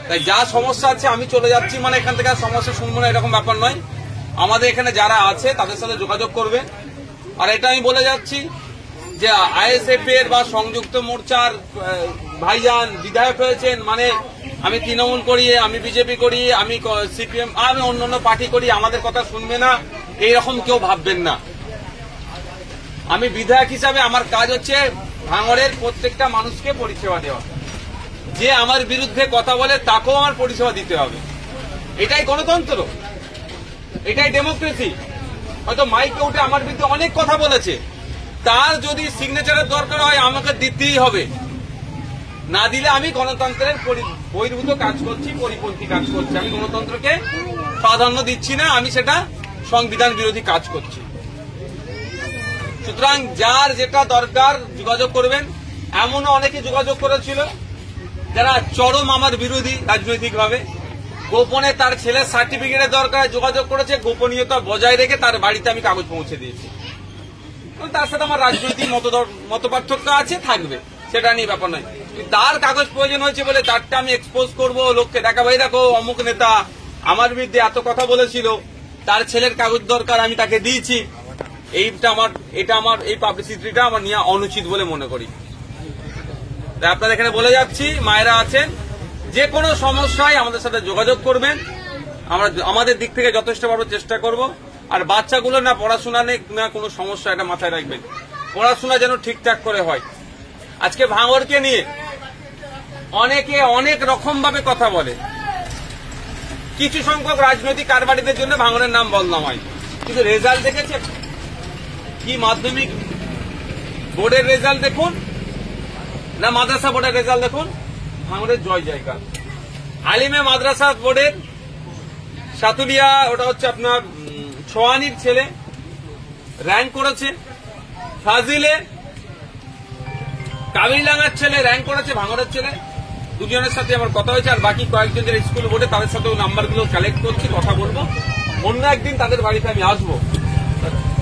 তাই যা সমস্যা আছে আমি চলে যাচ্ছি, মানে এখান থেকে আর সমস্যা শুনবো না এরকম ব্যাপার নয়। আমাদের এখানে যারা আছে তাদের সাথে যোগাযোগ করবে। আর এটা আমি বলে যাচ্ছি যে আইএসএফ এর বা সংযুক্ত মোর্চার ভাইজান বিধায়ক হয়েছেন, মানে আমি তৃণমূল করি, আমি বিজেপি করি, আমি সিপিএম, আমি অন্যান্য পার্টি করি, আমাদের কথা শুনবে না, এইরকম কেউ ভাববেন না। আমি বিধায়ক হিসাবে আমার কাজ হচ্ছে ভাঙড়ের প্রত্যেকটা মানুষকে পরিষেবা দেওয়া। যে আমার বিরুদ্ধে কথা বলে তাকেও আমার পরিষেবা দিতে হবে। এটাই গণতন্ত্র, এটাই ডেমোক্রেসি। হয়তো মাইকে উঠে আমার বিরুদ্ধে অনেক কথা বলেছে, তার যদি সিগনেচারের দরকার হয় আমাকে দিতেই হবে, না দিলে আমি গণতন্ত্রের বহির্ভূত কাজ করছি, পরিপন্থী কাজ করছি। আমি গণতন্ত্রকে প্রাধান্য দিচ্ছি না, আমি সেটা সংবিধান বিরোধী কাজ করছি। সুতরাং যার যেটা দরকার যোগাযোগ করবেন। এমনও অনেকে যোগাযোগ করেছিল যারা চরম আমার বিরোধী রাজনৈতিকভাবে, গোপনে তার ছেলের সার্টিফিকেটের দরকার যোগাযোগ করেছে, গোপনীয়তা বজায় রেখে তার বাড়িতে আমি কাগজ পৌঁছে দিয়েছি। তার সাথে আমার রাজনৈতিক মতপার্থক্য আছে, থাকবে, সেটা নিয়ে ব্যাপার নয়। তার কাগজ প্রয়োজন হয়েছে বলে তারটা আমি এক্সপোজ করবো, লোককে দেখাবো, এই দেখো অমুক নেতা আমার বিরুদ্ধে এত কথা বলেছিল, তার ছেলের কাগজ দরকার, আমি তাকে দিয়েছি। এটা আমার এই পাবলিসিটিটা আমার নিয়ে অনুচিত বলে মনে করি। তাই আপনাদের এখানে বলে যাচ্ছি, মায়েরা আছেন, যে কোনো সমস্যায় আমাদের সাথে যোগাযোগ করবেন। আমরা আমাদের দিক থেকে যথেষ্ট ভাবে চেষ্টা করব। আর বাচ্চাগুলো না পড়াশোনা নেই, না কোনো সমস্যা, এটা মাথায় রাখবেন। পড়াশোনা যেন ঠিকঠাক করে হয়। আজকে ভাঙড়কে নিয়ে অনেকে অনেক রকম ভাবে কথা বলে। কিছু সংখ্যক রাজনৈতিক কারবারিদের জন্য ভাঙড়ের নাম বদনাম হয়, কিন্তু রেজাল্ট দেখেছে কি? মাধ্যমিক বোর্ডের রেজাল্ট দেখুন না মাদ্রাসা বোর্ডের রেজাল্ট দেখুন, ভাঙড়ের জয় জয়কার। আলিমে মাদ্রাসা বোর্ডের সাতুলিয়া, ওটা হচ্ছে আপনার ছোয়ানির ছেলে র্যাঙ্ক করেছে, ফাজিলে কাবিলাঙ্গার ছেলে র্যাঙ্ক করেছে, ভাঙড়ের ছেলে। দুজনের সাথে আমার কথা হয়েছে, আর বাকি কয়েকজন যারা স্কুল বোর্ডে তাদের সাথেও নাম্বারগুলো কালেক্ট করছি, কথা বলবো। অন্য একদিন তাদের বাড়িতে আমি আসবো।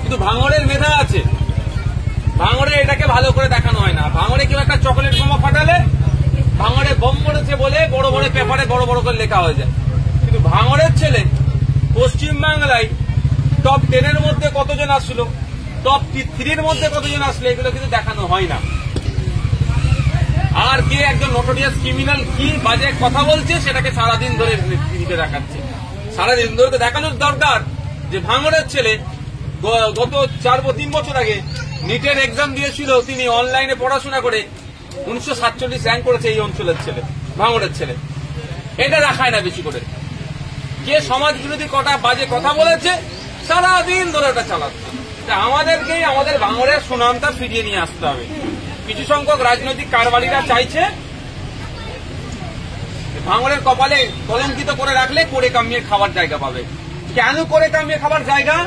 কিন্তু ভাঙড়ের মেধা আছে, ভাঙড়ে এটাকে ভালো করে দেখানো হয় না। ভাঙড়ে কেউ একটা চকলেট বোমা ফাটালে ভাঙড়ে বোম পড়েছে বলে বড় বড় পেপারে বড় বড় করে লেখা হয়ে যায়, কিন্তু ভাঙড়ের ছেলে পশ্চিমবাংলায় টপ 10-এর মধ্যে কতজন আসলো, টপ 3-এর মধ্যে কতজন আসলো, এগুলো কিন্তু দেখানো হয় না। আর কে একজন নোটোরিয়াস ক্রিমিনাল কি বাজে কথা বলছে সেটাকে সারাদিন ধরে টিভিতে দেখাচ্ছে। সারাদিন ধরে তো দেখানোর দরকার যে ভাঙড়ের ছেলে গত 3 বছর আগে নিটের এক্সাম দিয়েছিল, তিনি অনলাইনে পড়াশোনা করে 1947 র্যাঙ্ক করেছে এই অঞ্চলের ছেলে, ভাঙড়ের ছেলে। এটা দেখায় না বেশি করে। কে সমাজ বিরোধী কটা বাজে কথা বলেছে সারাদিন ধরে ওটা চালাচ্ছে। আমাদেরকেই আমাদের ভাঙড়ের সুনামটা ফিরিয়ে নিয়ে আসতে হবে। কিছু সংখ্যক রাজনৈতিক কারবারিরা চাইছে ভাঙড়ের কপালে কলঙ্কিত করে রাখলে করে কামিয়ে খাবার জায়গা পাবে। কেন করে কামিয়ে খাবার জায়গা?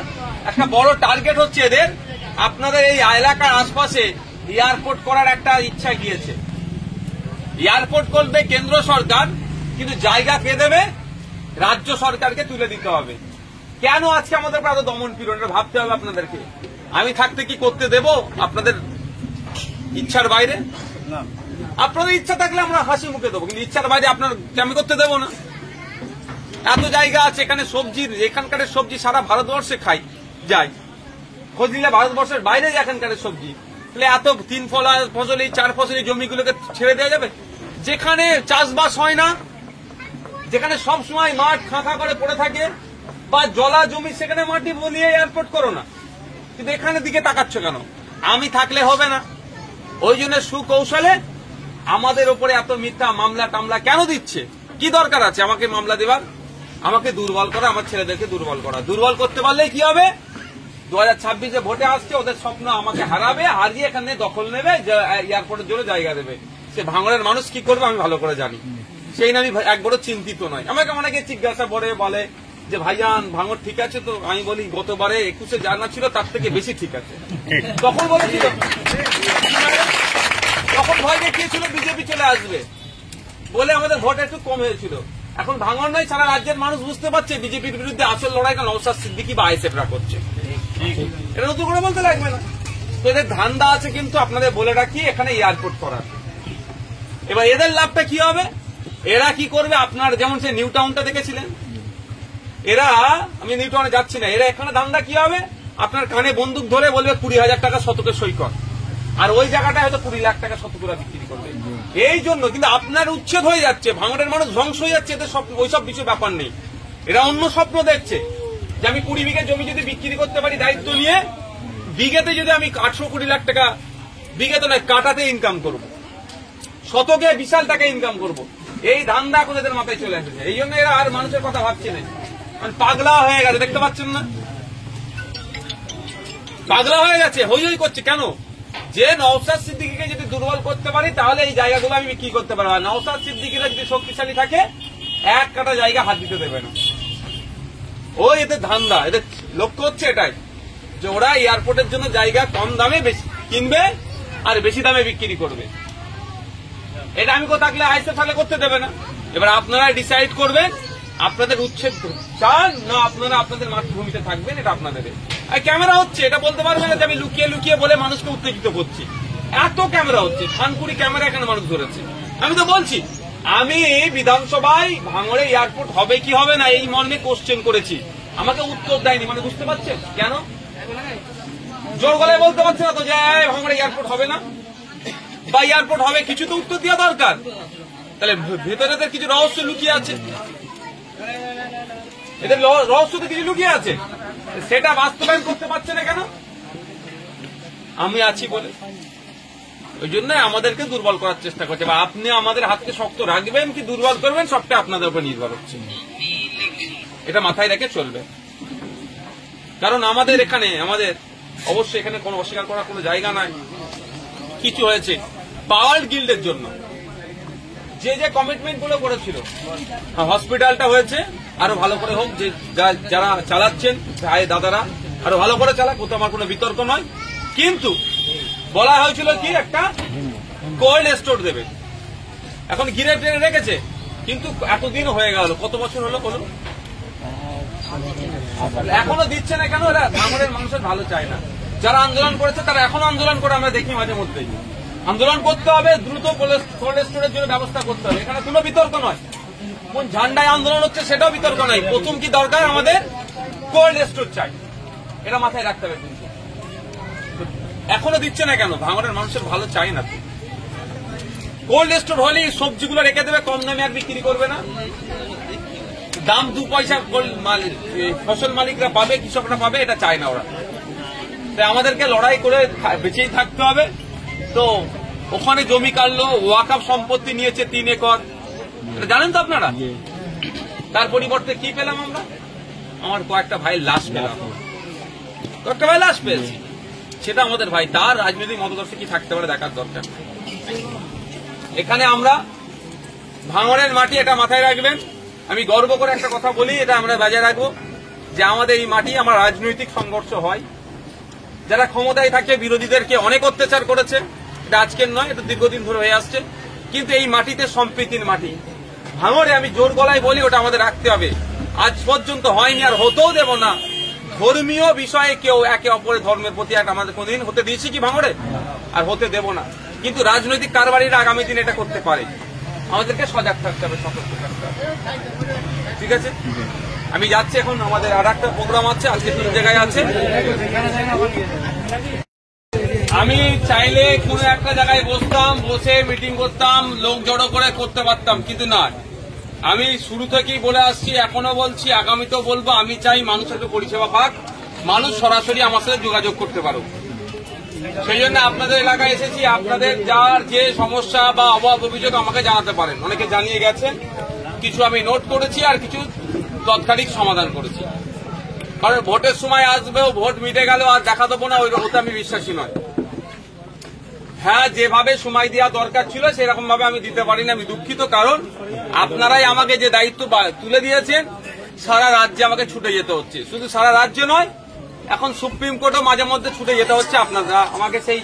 একটা বড় টার্গেট হচ্ছে এদের, আপনাদের এই এলাকার আশপাশে এয়ারপোর্ট করার একটা ইচ্ছা গিয়েছে। এয়ারপোর্ট করবে কেন্দ্র সরকার, কিন্তু জায়গা কে দেবে? রাজ্য সরকারকে তুলে দিতে হবে। কেন আজকে আমাদের এত দমন পীড়ন? ভাবতে হবে আপনাদেরকে। আমি থাকতে কি করতে দেব আপনাদের ইচ্ছার বাইরে? আপনাদের ইচ্ছা থাকলে আমরা হাসি মুখে দেবো, কিন্তু ইচ্ছার বাইরে আপনার আমি করতে দেবো না। এত জায়গা আছে এখানে সবজির, এখানকার সবজি সারা ভারতবর্ষে খাই যায়, খোঁজ নিলে ভারতবর্ষের বাইরে এখানকার সবজি। তাহলে এত 3 ফসলি 4 ফসলি জমিগুলোকে ছেড়ে দেওয়া যাবে? যেখানে চাষবাস হয় না, যেখানে সব সময় মাঠ খাঁখা করে পড়ে থাকে বা জলা জমি, সেখানে মাটি বলিয়ে এয়ারপোর্ট করো না, কিন্তু এখানে দিকে তাকাচ্ছ কেন? আমি থাকলে হবে না। ওই জন্য সুকৌশলে আমাদের উপরে এত মিথ্যা মামলা টামলা কেন দিচ্ছে? কি দরকার আছে আমাকে মামলা দেবার? আমাকে দুর্বল করা, আমার ছেলেদেরকে দুর্বল করা। দুর্বল করতে পারলেই কি হবে? 2026-এ ভোটে আসছে, ওদের স্বপ্ন আমাকে হারাবে, হারিয়ে এখানে দখল নেবে, এয়ারপোর্টের জন্য জায়গা দেবে। সে ভাঙড়ের মানুষ কি করবে আমি ভালো করে জানি, সেই আমি একবারও চিন্তিত নয়। আমাকে অনেকে জিজ্ঞাসা করে বলে যে ভাইজান ভাঙড় ঠিক আছে তো? আমি বলি গতবারে 21-এ জানা ছিল তার থেকে বেশি ঠিক আছে। তখন বলেছিল, তখন ভয় দেখিয়েছিল বিজেপি চলে আসবে বলে আমাদের ভোট একটু কম হয়েছিল। এখন ভাঙড় নয়, সারা রাজ্যের মানুষ বুঝতে পারছে বিজেপির বিরুদ্ধে আসল লড়াইটা নওশাদ সিদ্দিকী বা আইএসএফরা করছে। এটা নতুন করে বলতে লাগবে না। তো এদের ধান্দা আছে, কিন্তু আপনাদের বলে রাখি এখানে এয়ারপোর্ট করার। এবার এদের লাভটা কি হবে? এরা কি করবে? আপনার যেমন সে নিউ টাউনটা দেখেছিলেন, এরা, আমি নিউ টাউনে যাচ্ছি না, এরা এখানে ধান্দা কি হবে? আপনার কানে বন্দুক ধরে বলবে 20,000 টাকা শতকে সই কর, আর ওই জায়গাটায় হয়তো 20 লাখ টাকা শতকরা বিক্রি করবে। এই জন্য কিন্তু আপনার উচ্ছেদ হয়ে যাচ্ছে, ভাঙড়ের মানুষ ধ্বংস হয়ে যাচ্ছে। এদের ওইসব কিছু ব্যাপার নেই। এরা অন্য স্বপ্ন দেখছে যে আমি 20 বিঘা জমি যদি বিক্রি করতে পারি দায়িত্ব নিয়ে, বিঘাতে যদি আমি 820 লাখ টাকা, বিঘাতে নয় কাটাতে ইনকাম করব, শতকে বিশাল টাকা ইনকাম করব। এই ধান্দা এখন এদের মাথায় চলে এসেছে। এই জন্য এরা আর মানুষের কথা ভাবছে না, পাগলা হয়ে গেছে। দেখতে পাচ্ছেন না? পাগলা হয়ে গেছে, হই হই করছে। কেন? যে নওশাদ সিদ্দিকীকে যদি দুর্বল করতে পারি তাহলে এই জায়গাগুলো আমি বিক্রি করতে পারবো। নওশাদ সিদ্দিকীরা যদি শক্তিশালী থাকে এক কাটা জায়গা হাত দিতে দেবে না। ওই এদের ধান্দা, এদের লক্ষ্য হচ্ছে এটাই যে ওরা এয়ারপোর্টের জন্য জায়গা কম দামে বেশি কিনবে আর বেশি দামে বিক্রি করবে। এটা আমি থাকলে আইসে থাকলে করতে দেবে না। এবার আপনারা ডিসাইড করবেন আপনাদের উচ্ছেদ চান না আপনারা আপনাদের মাতৃভূমিতে থাকবেন, এটা আপনাদের। আর ক্যামেরা হচ্ছে, এটা বলতে পারবে না যে আমি লুকিয়ে লুকিয়ে বলে মানুষকে উত্তেজিত করছি। এত ক্যামেরা হচ্ছে, খানপুরি ক্যামেরা এখানে মানুষ ধরেছে। আমি তো বলছি, আমি বিধানসভায় ভাঙড়ে এয়ারপোর্ট হবে কি হবে না এই মর্মে কোশ্চেন করেছি, আমাকে উত্তর দেয়নি। মানে বুঝতে পারছেন কেন? জোর গলায় বলতে পারছে না তো যে ভাঙড়ে এয়ারপোর্ট হবে না বা এয়ারপোর্ট হবে, কিছু তো উত্তর দেওয়া দরকার। তাহলে ভেতরে এদের কিছু রহস্য লুকিয়ে আছে, এদের রহস্য তো কিছু লুকিয়ে আছে, সেটা বাস্তবায়ন করতে পারছে না কেন? আমি আছি বলে, ওই জন্য আমাদেরকে দুর্বল করার চেষ্টা করছে। বা আপনি আমাদের হাতকে শক্ত রাখবেন কি দুর্বল করবেন সবটা আপনাদের উপর নির্ভর হচ্ছে, এটা মাথায় রেখে চলবে। কারণ আমাদের এখানে অবশ্যই এখানে কোনো অস্বীকার করার কোনো জায়গা নাই। কিছু হয়েছে পাওয়ার গিল্ডের জন্য যে কমিটমেন্ট গুলো করেছিল, হসপিটালটা হয়েছে আরো ভালো করে হোক, যে যারা চালাচ্ছেন ভাই দাদারা আরো ভালো করে চালাক, ওতে আমার কোনো বিতর্ক নয়। কিন্তু বলা হয়েছিল কি একটা কোল্ড স্টোর দেবে, এখন ঘিরে টেনে রেখেছে, কিন্তু এতদিন হয়ে গেল, কত বছর হলো বলুন, এখনো দিচ্ছে না কেন? এরা আমাদের মানুষের ভালো চায় না। যারা আন্দোলন করেছে তারা এখনো আন্দোলন করে আমরা দেখি মাঝে মধ্যেই। আন্দোলন করতে হবে, দ্রুত কোল্ড স্টোরের জন্য ব্যবস্থা করতে হবে, এখানে কোনো বিতর্ক নয়। কোন ঝান্ডায় আন্দোলন হচ্ছে সেটাও বিতর্ক নয়। প্রথম কি দরকার, আমাদের কোল্ড স্টোর চাই, এটা মাথায় রাখতে হবে। কিন্তু এখনো দিচ্ছে না কেন? ভাঙড়ের মানুষের ভালো চাই না। কোল্ড স্টোর হলেই সবজিগুলো রেখে দেবে, কম দামে আর বিক্রি করবে না, দাম 2 পয়সা ফসল মালিকরা পাবে, কৃষকরা পাবে, এটা চায় না ওরা। তাই আমাদেরকে লড়াই করে বেঁচেই থাকতে হবে। তো ওখানে জমি কাটলো, ওয়াকফ সম্পত্তি নিয়েছে 3 একর, জানেন তো আপনারা। তার পরিবর্তে কি পেলাম আমরা? আমার কয়েকটা ভাইয়ের লাশ পেলাম, কয়েকটা ভাই লাশ পেয়েছি। সেটা আমাদের ভাই, তার রাজনৈতিক মতাদর্শ কি থাকতে পারে দেখার দরকার। এখানে আমরা ভাঙড়ের মাটি, এটা মাথায় রাখবেন। আমি গর্ব করে একটা কথা বলি, এটা আমরা বজায় রাখবো, যে আমাদের এই মাটি আমার রাজনৈতিক সংঘর্ষ হয়। যারা ক্ষমতায় থাকে বিরোধীদেরকে অনেক অত্যাচার করেছে, এটা আজকের নয়, এটা দীর্ঘদিন ধরে হয়ে আসছে। কিন্তু এই মাটিতে সম্প্রীতির মাটি, ভাঙড়ে আমি জোর গলায় বলি ওটা আমাদের রাখতে হবে। আজ পর্যন্ত হয়নি, আর হতেও দেব না। ধর্মীয় বিষয়ে কেউ একে অপরের ধর্মের প্রতি একটা আমাদের কোনদিন হতে দিয়েছি কি ভাঙড়ে? আর হতে দেব না। কিন্তু রাজনৈতিক কারবারিরা আগামী দিন এটা করতে পারে, আমাদেরকে সজাগ থাকতে হবে, সতর্ক থাকতে হবে। ঠিক আছে, আমি যাচ্ছি এখন, আমাদের আর একটা প্রোগ্রাম আছে, আজকে 3 জায়গায় আছে। আমি চাইলে কোনো একটা জায়গায় বসতাম, বসে মিটিং করতাম, লোক জড়ো করে করতে পারতাম, কিন্তু না। আমি শুরু থেকেই বলে আসছি, এখনো বলছি, আগামীতেও বলবো, আমি চাই মানুষের পরিষেবা পাক, মানুষ সরাসরি আমার সাথে যোগাযোগ করতে পারুক। সেই জন্য আপনাদের এলাকায় এসেছি। আপনাদের যার যে সমস্যা বা অভাব অভিযোগ আমাকে জানাতে পারেন, অনেকে জানিয়ে গেছেন, কিছু আমি নোট করেছি আর কিছু তৎকালিক সমাধান করেছি। কারণ ভোটের সময় আসবেও, ভোট মিটে গেল আর দেখা দেবো না, ওইটা আমি বিশ্বাসী নয়। হ্যাঁ, যেভাবে সময় দেওয়া দরকার ছিল সেরকম ভাবে আমি দিতে পারি না, আমি দুঃখিত। কারণ আপনারাই আমাকে যে দায়িত্ব তুলে দিয়েছেন, সারা রাজ্যে আমাকে ছুটে যেতে হচ্ছে। শুধু সারা রাজ্য নয়, এখন সুপ্রিম কোর্টও মাঝে মধ্যে ছুটে যেতে হচ্ছে। আপনারা আমাকে সেই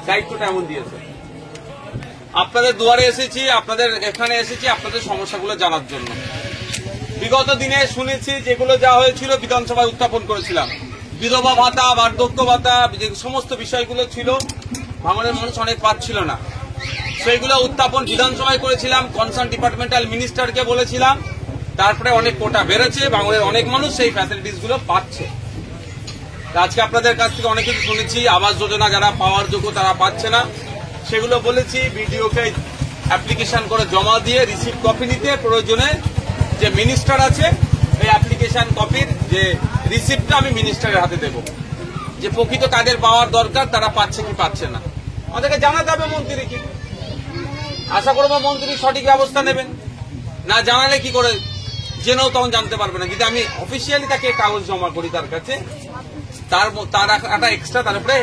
দায়িত্বটা এমন দিয়েছে। আপনাদের দুয়ারে এসেছি, আপনাদের এখানে এসেছি আপনাদের সমস্যাগুলো জানার জন্য। বিগত দিনে শুনেছি যেগুলো যা হয়েছিল বিধানসভায় উত্থাপন করেছিলাম, বিধবা ভাতা, বার্ধক্য ভাতা, যে সমস্ত বিষয়গুলো ছিল, ভাঙড়ের মানুষ অনেক পাচ্ছিল না, সেইগুলো উত্থাপন বিধানসভায় করেছিলাম। কনসার্ন ডিপার্টমেন্টাল মিনিস্টারকে বলেছিলাম, তারপরে অনেক কোটা বেড়েছে, ভাঙড়ের অনেক মানুষ সেই ফ্যাসিলিটিস গুলো পাচ্ছে। আজকে আপনাদের কাছ থেকে অনেক কিছু শুনেছি, আবাস যোজনা যারা পাওয়ার যোগ্য তারা পাচ্ছে না, সেগুলো বলেছি। বিডিওকে অ্যাপ্লিকেশন করে জমা দিয়ে রিসিপ্ট কপি নিতে, প্রয়োজনে যে মিনিস্টার আছে এই অ্যাপ্লিকেশন কপির যে রিসিপ্টটা আমি মিনিস্টারের হাতে দেব, যে প্রকৃত কাদের পাওয়ার দরকার তারা পাচ্ছে কি পাচ্ছে না। আমাদেরকে জানাতে হবে মন্ত্রীকে। আশা করবো মন্ত্রী সঠিক ব্যবস্থা নেবেন। না জানালে কি করে জেনেও তখন জানতে পারবে না। যদি আমি অফিসিয়ালি তাকে কাগজ জমা করি তার কাছে, তার একটা এক্সট্রা তার উপরে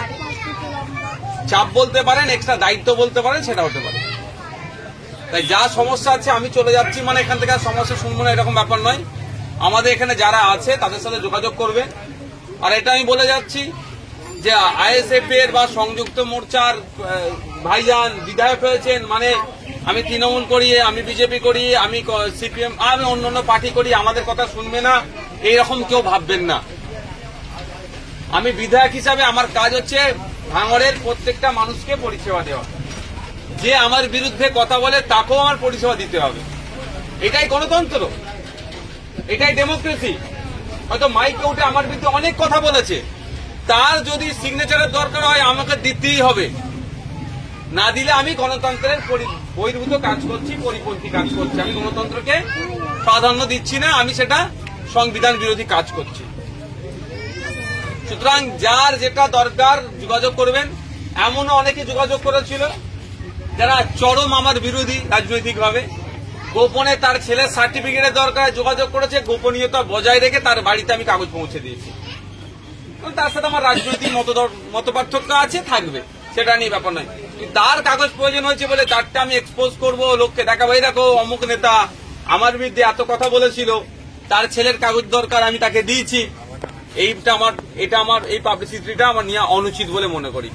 চাপ বলতে পারেন, এক্সট্রা দায়িত্ব বলতে পারেন, সেটা হতে পারে। তাই যা সমস্যা আছে আমি চলে যাচ্ছি, মানে এখান থেকে সমস্যা শুনবো না এরকম ব্যাপার নয়। আমাদের এখানে যারা আছে তাদের সাথে যোগাযোগ করবে। আর এটা আমি বলে যাচ্ছি যে আইএসএফ এর বা সংযুক্ত মোর্চার ভাইজান বিধায়ক হয়েছেন, মানে আমি তৃণমূল করি, আমি বিজেপি করি, আমি সিপিএম, আমি অন্যান্য পার্টি করি, আমাদের কথা শুনবে না, এইরকম কেউ ভাববেন না। আমি বিধায়ক হিসাবে আমার কাজ হচ্ছে ভাঙড়ের প্রত্যেকটা মানুষকে পরিষেবা দেওয়া। যে আমার বিরুদ্ধে কথা বলে তাকেও আমার পরিষেবা দিতে হবে। এটাই গণতন্ত্র, এটাই ডেমোক্রেসি। হয়তো মাইকে উঠে আমার বিরুদ্ধে অনেক কথা বলেছে, তার যদি সিগনেচারের দরকার হয় আমাকে দিতেই হবে। না দিলে আমি গণতন্ত্রের বহির্ভূত কাজ করছি, পরিপন্থী কাজ করছি। আমি গণতন্ত্রকে প্রাধান্য দিচ্ছি না, আমি সেটা সংবিধান বিরোধী কাজ করছি। সুতরাং যার যেটা দরকার যোগাযোগ করবেন। এমনও অনেকে যোগাযোগ করেছিল যারা চরম আমার বিরোধী রাজনৈতিকভাবে, গোপনে তার ছেলের সার্টিফিকেটের দরকার যোগাযোগ করেছে, গোপনীয়তা বজায় রেখে তার বাড়িতে আমি কাগজ পৌঁছে দিয়েছি। তার সাথে আমার রাজনৈতিক মতপার্থক্য আছে, থাকবে, সেটা নিয়ে ব্যাপার নয়। তার কাগজ প্রয়োজন হয়েছে বলে তারটা আমি এক্সপোজ করবো, লোককে দেখাবো, এই দেখো অমুক নেতা আমার বিরুদ্ধে এত কথা বলেছিল, তার ছেলের কাগজ দরকার, আমি তাকে দিয়েছি। এটা আমার এই পাবলিসিটিটা আমার নিয়ে অনুচিত বলে মনে করি।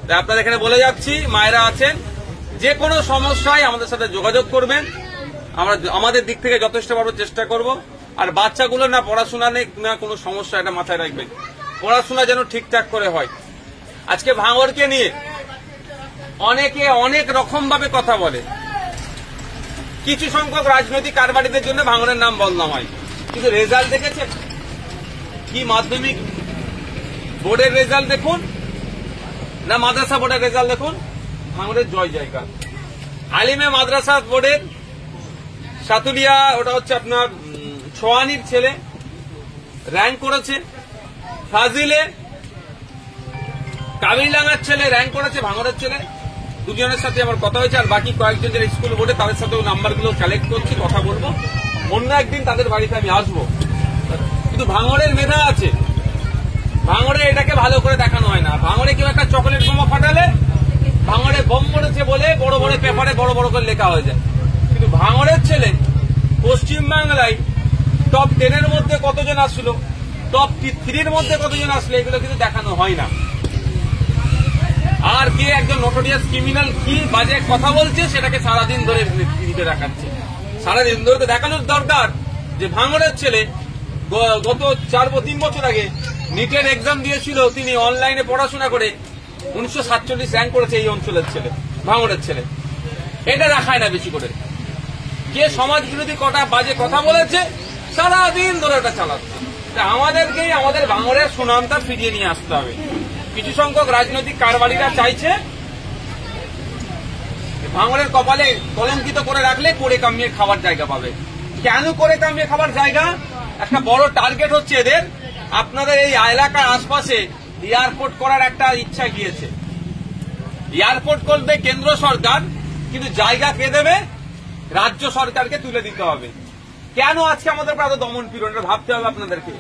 তাই আপনাদের এখানে বলে যাচ্ছি, মায়েরা আছেন, যে কোনো সমস্যায় আমাদের সাথে যোগাযোগ করবেন, আমরা আমাদের দিক থেকে যথেষ্ট ভাবে চেষ্টা করব। আর বাচ্চাগুলো না পড়াশোনা নেই না কোনো সমস্যা, এটা মাথায় রাখবেন, পড়াশোনা যেন ঠিকঠাক করে হয়। আজকে ভাঙড়কে নিয়ে অনেকে অনেক রকম ভাবে কথা বলে, কিছু সংখ্যক রাজনৈতিক কারবারিদের জন্য ভাঙড়ের নাম বদনাম হয়, কিন্তু রেজাল্ট দেখেছে কি? মাধ্যমিক বোর্ডের রেজাল্ট দেখুন না মাদ্রাসা বোর্ডের রেজাল্ট দেখুন, ভাঙড়ের জয় জয়কার। আলিমে মাদ্রাসা বোর্ডের সাতুলিয়া, ওটা হচ্ছে আপনার ছোয়ানির ছেলে র্যাঙ্ক করেছে, ফাজিলে কাবিরডাঙ্গার ছেলে র্যাঙ্ক করেছে, ভাঙড়ের ছেলে। দুজনের সাথে আমার কথা হয়েছে, আর বাকি কয়েকজন যারা স্কুল বোর্ডে তাদের সাথেও নাম্বারগুলো কালেক্ট করছি, কথা বলবো, অন্য একদিন তাদের বাড়িতে আমি আসবো। কিন্তু ভাঙড়ের মেধা আছে, ভাঙড়ে এটাকে ভালো করে দেখানো হয় না। ভাঙড়ে কেউ একটা চকলেট বোমা ফাটালে ভাঙড়ে বোম পড়েছে বলে বড় বড় পেপারে বড় বড় করে লেখা হয়ে যায়, কিন্তু ভাঙড়ের ছেলে পশ্চিমবাংলায় টপ 10-এর মধ্যে কতজন আসলো, টপ 3-র মধ্যে কতজন আসলো, এগুলো কিন্তু দেখানো হয় না। আর কে একজন নোটোরিয়াস ক্রিমিনাল কি বাজে কথা বলছে সেটাকে সারাদিন ধরে টিভিতে দেখাচ্ছে। সারাদিন ধরে দেখানোর দরকার যে ভাঙড়ের ছেলে গত 3 বছর আগে নিটের এক্সাম দিয়েছিল, তিনি অনলাইনে পড়াশোনা করে 1947 র্যাঙ্ক করেছে, এই অঞ্চলের ছেলে, ভাঙড়ের ছেলে। এটা দেখায় না বেশি করে। কে সমাজ বিরোধী কটা বাজে কথা বলেছে সারাদিন ধরে ওটা চালাচ্ছে। আমাদেরকেই আমাদের ভাঙড়ের সুনামটা ফিরিয়ে নিয়ে আসতে হবে। কিছু সংখ্যক রাজনৈতিক কারবারিরা চাইছে ভাঙড়ের কপালে কলঙ্কিত করে রাখলে করে কামিয়ে খাবার জায়গা পাবে। কেন করে কামিয়ে খাবার জায়গা? একটা বড় টার্গেট হচ্ছে এদের, আপনাদের এই এলাকার আশপাশে এয়ারপোর্ট করার একটা ইচ্ছা গিয়েছে। এয়ারপোর্ট করবে কেন্দ্র সরকার, কিন্তু জায়গা কে দেবে? রাজ্য সরকারকে তুলে দিতে হবে। কেন আজকে আমাদের এত দমন পীড়ন? ভাবতে হবে আপনাদেরকে।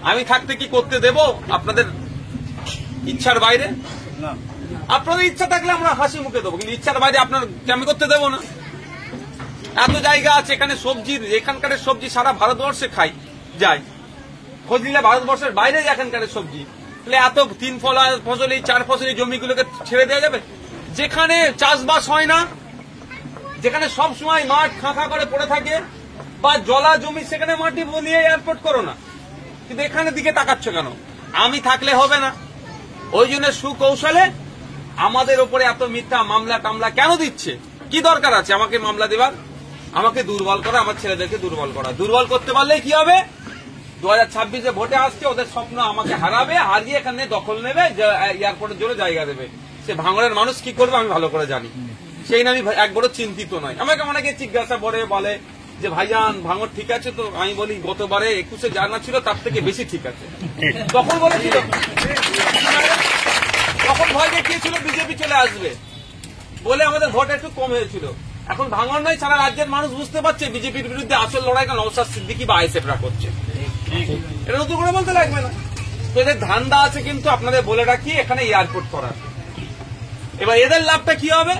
আমি থাকতে কি করতে দেব আপনাদের ইচ্ছার বাইরে? আপনাদের ইচ্ছা থাকলে আমরা হাসি মুখে দেবো, কিন্তু ইচ্ছার বাইরে আপনার আমি করতে দেবো না। এত জায়গা আছে এখানে সবজির, এখানকার সবজি সারা ভারতবর্ষে খাই যায়, খোঁজ নিলে ভারতবর্ষের বাইরে এখানকার সবজি, তাহলে এত 3 ফসলি 4 ফসলি জমিগুলোকে ছেড়ে দেওয়া যাবে? যেখানে চাষবাস হয় না, যেখানে সব সময় মাঠ খাঁখা করে পড়ে থাকে বা জলা জমি, সেখানে মাটি বলিয়ে এয়ারপোর্ট করো না, কিন্তু এখানে দিকে তাকাচ্ছ কেন? আমি থাকলে হবে না। ওই জন্য সুকৌশলে আমাদের ওপরে এত মিথ্যা মামলা টামলা কেন দিচ্ছে? কি দরকার আছে আমাকে মামলা দেবার? আমাকে দুর্বল করা, আমার ছেলেদেরকে দুর্বল করা। দুর্বল করতে পারলেই কি হবে? 2026-এ ভোটে আসছে, ওদের স্বপ্ন আমাকে হারাবে, হারিয়ে এখানে দখল নেবে, এয়ারপোর্টের জন্য জায়গা দেবে। সে ভাঙড়ের মানুষ কি করবে আমি ভালো করে জানি, সেই না আমি একবারও চিন্তিত নয়। আমাকে অনেকে জিজ্ঞাসা করে বলে যে ভাইজান ভাঙড় ঠিক আছে তো? আমি বলি গতবারে 21-এ জানা ছিল তার থেকে বেশি ঠিক আছে। তখন বলেছিল, তখন ভয় দেখিয়েছিল বিজেপি চলে আসবে বলে আমাদের ভোট একটু কম হয়েছিল। এখন ভাঙড় নয়, সারা রাজ্যের মানুষ বুঝতে পারছে বিজেপির বিরুদ্ধে আসল লড়াইটা নওশাদ সিদ্দিকী বা আইএসএফরা করছে। এটা নতুন করে বলতে লাগবে না। তো এদের ধান্দা আছে, কিন্তু আপনাদের বলে রাখি এখানে এয়ারপোর্ট করার। এবার এদের লাভটা কি হবে?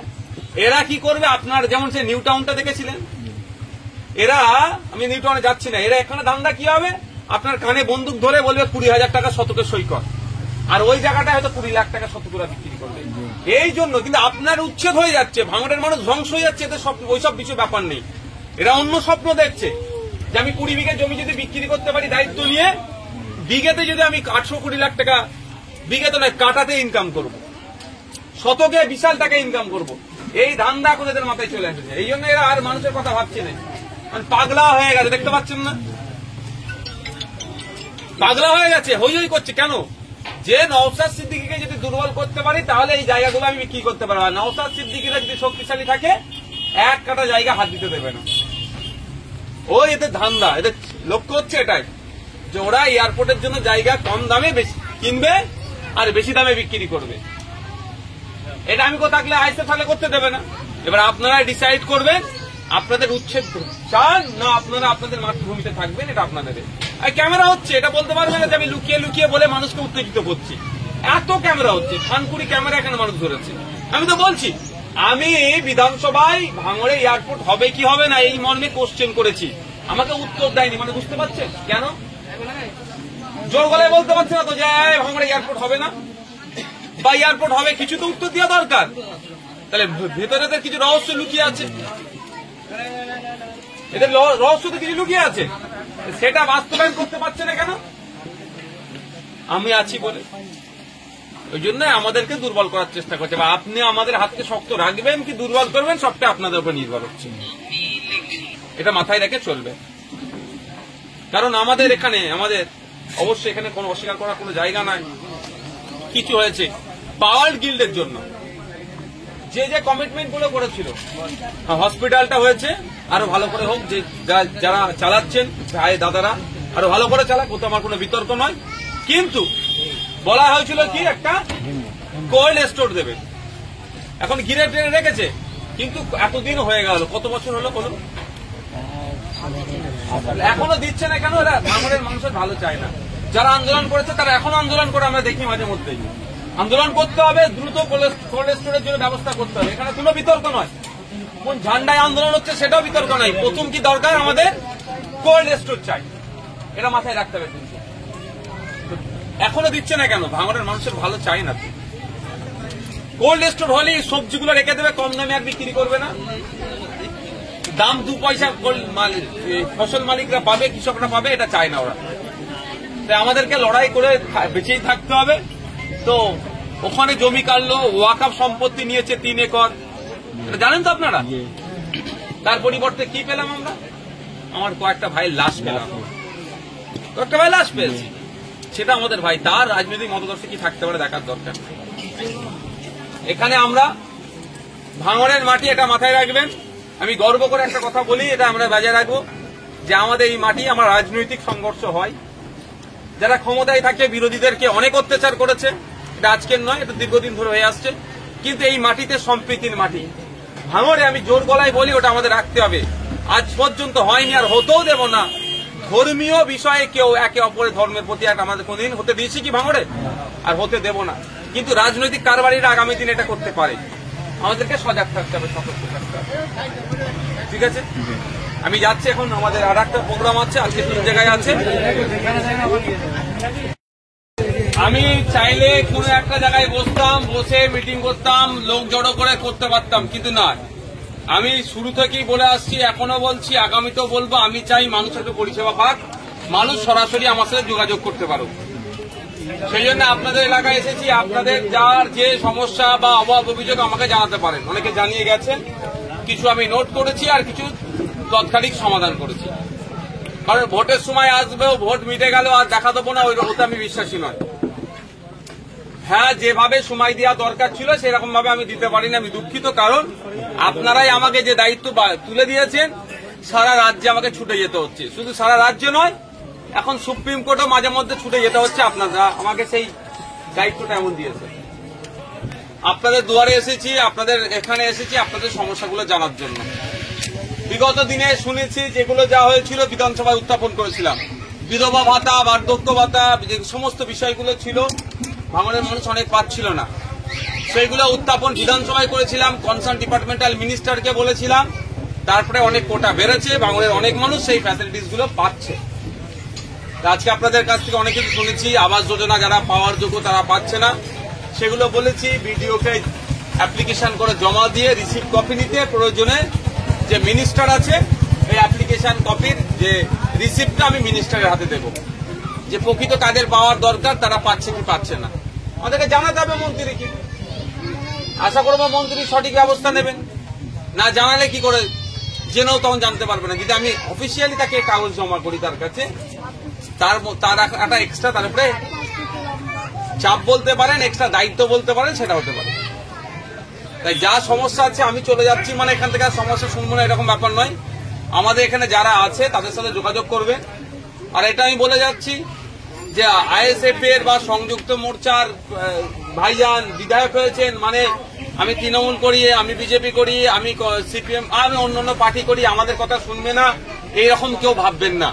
এরা কি করবে? আপনার যেমন সে নিউ টাউনটা দেখেছিলেন, এরা, আমি নিউ টাউনে যাচ্ছি না, এরা এখানে ধান্দা কি হবে? আপনার কানে বন্দুক ধরে বলবে 20,000 টাকা শতকে সই কর, আর ওই জায়গাটায় হয়তো 20 লাখ টাকা শতকরা বিক্রি করবে। এই জন্য কিন্তু আপনার উচ্ছেদ হয়ে যাচ্ছে, ভাঙড়ের মানুষ ধ্বংস হয়ে যাচ্ছে। এদের ওইসব বিষয় ব্যাপার নেই, এরা অন্য স্বপ্ন দেখছে যে আমি 20 বিঘা জমি যদি বিক্রি করতে পারি দায়িত্ব নিয়ে, বিঘেতে যদি আমি 820 লাখ টাকা, বিঘেতে নয় কাটাতে ইনকাম করব, শতকে বিশাল টাকা ইনকাম করব, এই ধান্দা এখন এদের মাথায় চলে এসেছে। এই জন্য এরা আর মানুষের কথা ভাবছে না, পাগলা হয়ে গেছে। দেখতে পাচ্ছেন না, পাগলা হয়ে গেছে, হই হই করছে। কেন? যে নওশাদ সিদ্দিকীকে যদি দুর্বল করতে পারি তাহলে এই জায়গাগুলো আমি বিক্রি করতে পারবো। নওশাদ সিদ্দিকীরা যদি শক্তিশালী থাকে 1 কাটা জায়গা হাত দিতে দেবে না। ওই এদের ধান্দা, এদের লক্ষ্য হচ্ছে এটাই যে ওরা এয়ারপোর্টের জন্য জায়গা কম দামে বেশি কিনবে আর বেশি দামে বিক্রি করবে। এটা আমি থাকলে আইএসএফ তাহলে করতে দেবে না। এবার আপনারা ডিসাইড করবেন আপনাদের উচ্ছেদ চান না আপনারা আপনাদের মাতৃভূমিতে থাকবেন, এটা আপনাদের। আর ক্যামেরা হচ্ছে, এটা বলতে পারবে না যে আমি লুকিয়ে লুকিয়ে বলে মানুষকে উত্তেজিত করছি। এত ক্যামেরা হচ্ছে, খানকুড়ি ক্যামেরা এখানে মানুষ ধরেছে। আমি তো বলছি আমি বিধানসভায় ভাঙড়ে এয়ারপোর্ট হবে কি হবে না এই মর্মে কোশ্চেন করেছি, আমাকে উত্তর দেয়নি। মানে বুঝতে পারছেন কেন? জোর গলায় বলতে পারছে না তো যে ভাঙড়ে এয়ারপোর্ট হবে না বা এয়ারপোর্ট হবে, কিছু তো উত্তর দেওয়া দরকার। তাহলে ভেতরে কিছু রহস্য লুকিয়ে আছে, এদের রহস্য তো কিছু লুকিয়ে আছে, সেটা বাস্তবায়ন করতে পারছে না কেন? আমি আছি বলে। ওই জন্য আমাদেরকে দুর্বল করার চেষ্টা করছে। বা আপনি আমাদের হাতকে শক্ত রাখবেন কি দুর্বল করবেন সবটা আপনাদের উপর নির্ভর হচ্ছে, এটা মাথায় রেখে চলবে। কারণ আমাদের এখানে অবশ্যই এখানে কোনো অস্বীকার করার কোনো জায়গা নাই। কিছু হয়েছে পাওয়ার গিল্ডের জন্য, যে যে কমিটমেন্ট গুলো করেছিল, হসপিটালটা হয়েছে আরো ভালো করে হোক, যে যারা চালাচ্ছেন ভাই দাদারা আরো ভালো করে চালাক, ওতে আমার কোনো বিতর্ক নয়। কিন্তু বলা হয়েছিল কি একটা কোল্ড স্টোর দেবে, এখন ঘিরে টেনে রেখেছে, কিন্তু এতদিন হয়ে গেল, কত বছর হলো বলুন, এখনো দিচ্ছে না কেন? এরা ভাঙড়ের মানুষের ভালো চায় না। যারা আন্দোলন করেছে তারা এখনো আন্দোলন করে, আমরা দেখি মাঝে মধ্যেই। আন্দোলন করতে হবে, দ্রুত কোল্ড স্টোরের জন্য ব্যবস্থা করতে হবে, এখানে কোনো বিতর্ক নয়। কোন ঝান্ডায় আন্দোলন হচ্ছে সেটাও বিতর্ক নাই। প্রথম কি দরকার, আমাদের কোল্ড স্টোর চাই, এটা মাথায় রাখতে হবে। এখনো দিচ্ছে না কেন? ভাঙড়ের মানুষের ভালো চাই না। কোল্ড স্টোর হলে সবজিগুলো রেখে দেবে, কম দামে আর বিক্রি করবে না, দাম 2 পয়সা ফসল মালিকরা পাবে, কৃষকরা পাবে, এটা চায় না ওরা। তাই আমাদেরকে লড়াই করে বেঁচেই থাকতে হবে। তো ওখানে জমি কাটলো, ওয়াকফ সম্পত্তি নিয়েছে 3 একর, এটা জানেন তো আপনারা। তার পরিবর্তে কি পেলাম আমরা? আমার কয়েকটা ভাইয়ের লাশ পেলাম, কয়েকটা ভাই লাশ পেয়েছি। সেটা আমাদের ভাই, তার রাজনৈতিক মতাদর্শে কি থাকতে পারে দেখার দরকার। এখানে আমরা ভাঙড়ের মাটি, এটা মাথায় রাখবেন। আমি গর্ব করে একটা কথা বলি, এটা আমরা বজায় রাখবো, যে আমাদের এই মাটি আমার রাজনৈতিক সংঘর্ষ হয়। যারা ক্ষমতায় থাকে বিরোধীদেরকে অনেক অত্যাচার করেছে, এটা আজকের নয়, এটা দীর্ঘদিন ধরে হয়ে আসছে। কিন্তু এই মাটিতে সম্প্রীতির মাটি, ভাঙড়ে আমি জোর গলায় বলি ওটা আমাদের রাখতে হবে। আজ পর্যন্ত হয়নি, আর হতেও দেব না। ধর্মীয় বিষয়ে কেউ একে অপরের ধর্মের প্রতি আমাদের কোনদিন হতে দিয়েছি কি ভাঙড়ে? আর হতে দেব না। কিন্তু রাজনৈতিক কারবারিরা আগামী দিন এটা করতে পারে, আমাদেরকে সজাগ থাকতে হবে, সতর্ক থাকতে হবে। ঠিক আছে, আমি যাচ্ছি এখন, আমাদের আর একটা প্রোগ্রাম আছে, আজকে 3 জায়গায় আছে। আমি চাইলে কোনো একটা জায়গায় বসতাম, বসে মিটিং করতাম, লোক জড়ো করে করতে পারতাম, কিন্তু না। আমি শুরু থেকেই বলে আসছি, এখনো বলছি, আগামীতেও বলবো, আমি চাই মানুষের পরিষেবা পাক, মানুষ সরাসরি আমার সাথে যোগাযোগ করতে পারুক। সেই জন্য আপনাদের এলাকায় এসেছি। আপনাদের যার যে সমস্যা বা অভাব অভিযোগ আমাকে জানাতে পারেন, অনেকে জানিয়ে গেছেন, কিছু আমি নোট করেছি আর কিছু তৎকালিক সমাধান করেছি। কারণ ভোটের সময় আসবে, ভোট মিটে গেল আর দেখা দেবো না, ওই ওতে আমি বিশ্বাসী নয়। হ্যাঁ, যেভাবে সময় দেওয়া দরকার ছিল সেরকম ভাবে আমি দিতে পারিনি, আমি দুঃখিত। কারণ আপনারাই আমাকে যে দায়িত্ব তুলে দিয়েছেন, সারা রাজ্যে আমাকে ছুটে যেতে হচ্ছে। শুধু সারা রাজ্য নয়, এখন সুপ্রিম কোর্টও মাঝে মধ্যে ছুটে যেতে হচ্ছে। আপনারা আমাকে সেই দায়িত্বটা এমন দিয়েছে। আপনাদের দুয়ারে এসেছি, আপনাদের এখানে এসেছি আপনাদের সমস্যাগুলো জানার জন্য। বিগত দিনে শুনেছি যেগুলো যা হয়েছিল বিধানসভায় উত্থাপন করেছিলাম, বিধবা ভাতা, বার্ধক্য ভাতা, যে সমস্ত বিষয়গুলো ছিল ভাঙড়ের মানুষ অনেক পাচ্ছিল না, সেইগুলো উত্থাপন বিধানসভায় করেছিলাম। কনসার্ন ডিপার্টমেন্টাল মিনিস্টারকে বলেছিলাম, তারপরে অনেক কোটা বেড়েছে, ভাঙড়ের অনেক মানুষ সেই ফ্যাসিলিটিস গুলো পাচ্ছে। আজকে আপনাদের কাছ থেকে অনেক কিছু শুনেছি, আবাস যোজনা যারা পাওয়ার যোগ্য তারা পাচ্ছে না, সেগুলো বলেছি। বিডিওকে অ্যাপ্লিকেশন করে জমা দিয়ে রিসিপ্ট কপি নিতে, প্রয়োজনে যে মিনিস্টার আছে এই অ্যাপ্লিকেশন কপির যে রিসিপ্টটা আমি মিনিস্টারের হাতে দেব, যে প্রকৃত কাদের পাওয়ার দরকার তারা পাচ্ছে কি পাচ্ছে না। আমাদেরকে জানাতে হবে মন্ত্রীকে। আশা করবো মন্ত্রী সঠিক ব্যবস্থা নেবেন, না জানালে কি করে জেনেও তখন জানতে পারবে না। যদি আমি অফিসিয়ালি তাকে কাগজ জমা করি তার কাছে, তার একটা এক্সট্রা, তার উপরে চাপ বলতে পারেন, এক্সট্রা দায়িত্ব বলতে পারেন, সেটা হতে পারে। তাই যা সমস্যা আছে আমি চলে যাচ্ছি, মানে এখান থেকে সমস্যা শুনবো না এরকম ব্যাপার নয়। আমাদের এখানে যারা আছে তাদের সাথে যোগাযোগ করবেন। আর এটা আমি বলে যাচ্ছি যে আইএসএফ এর বা সংযুক্ত মোর্চার ভাইজান বিধায়ক হয়েছেন, মানে আমি তৃণমূল করি, আমি বিজেপি করি, আমি সিপিএম, আমি অন্যান্য পার্টি করি, আমাদের কথা শুনবে না, এইরকম কেউ ভাববেন না।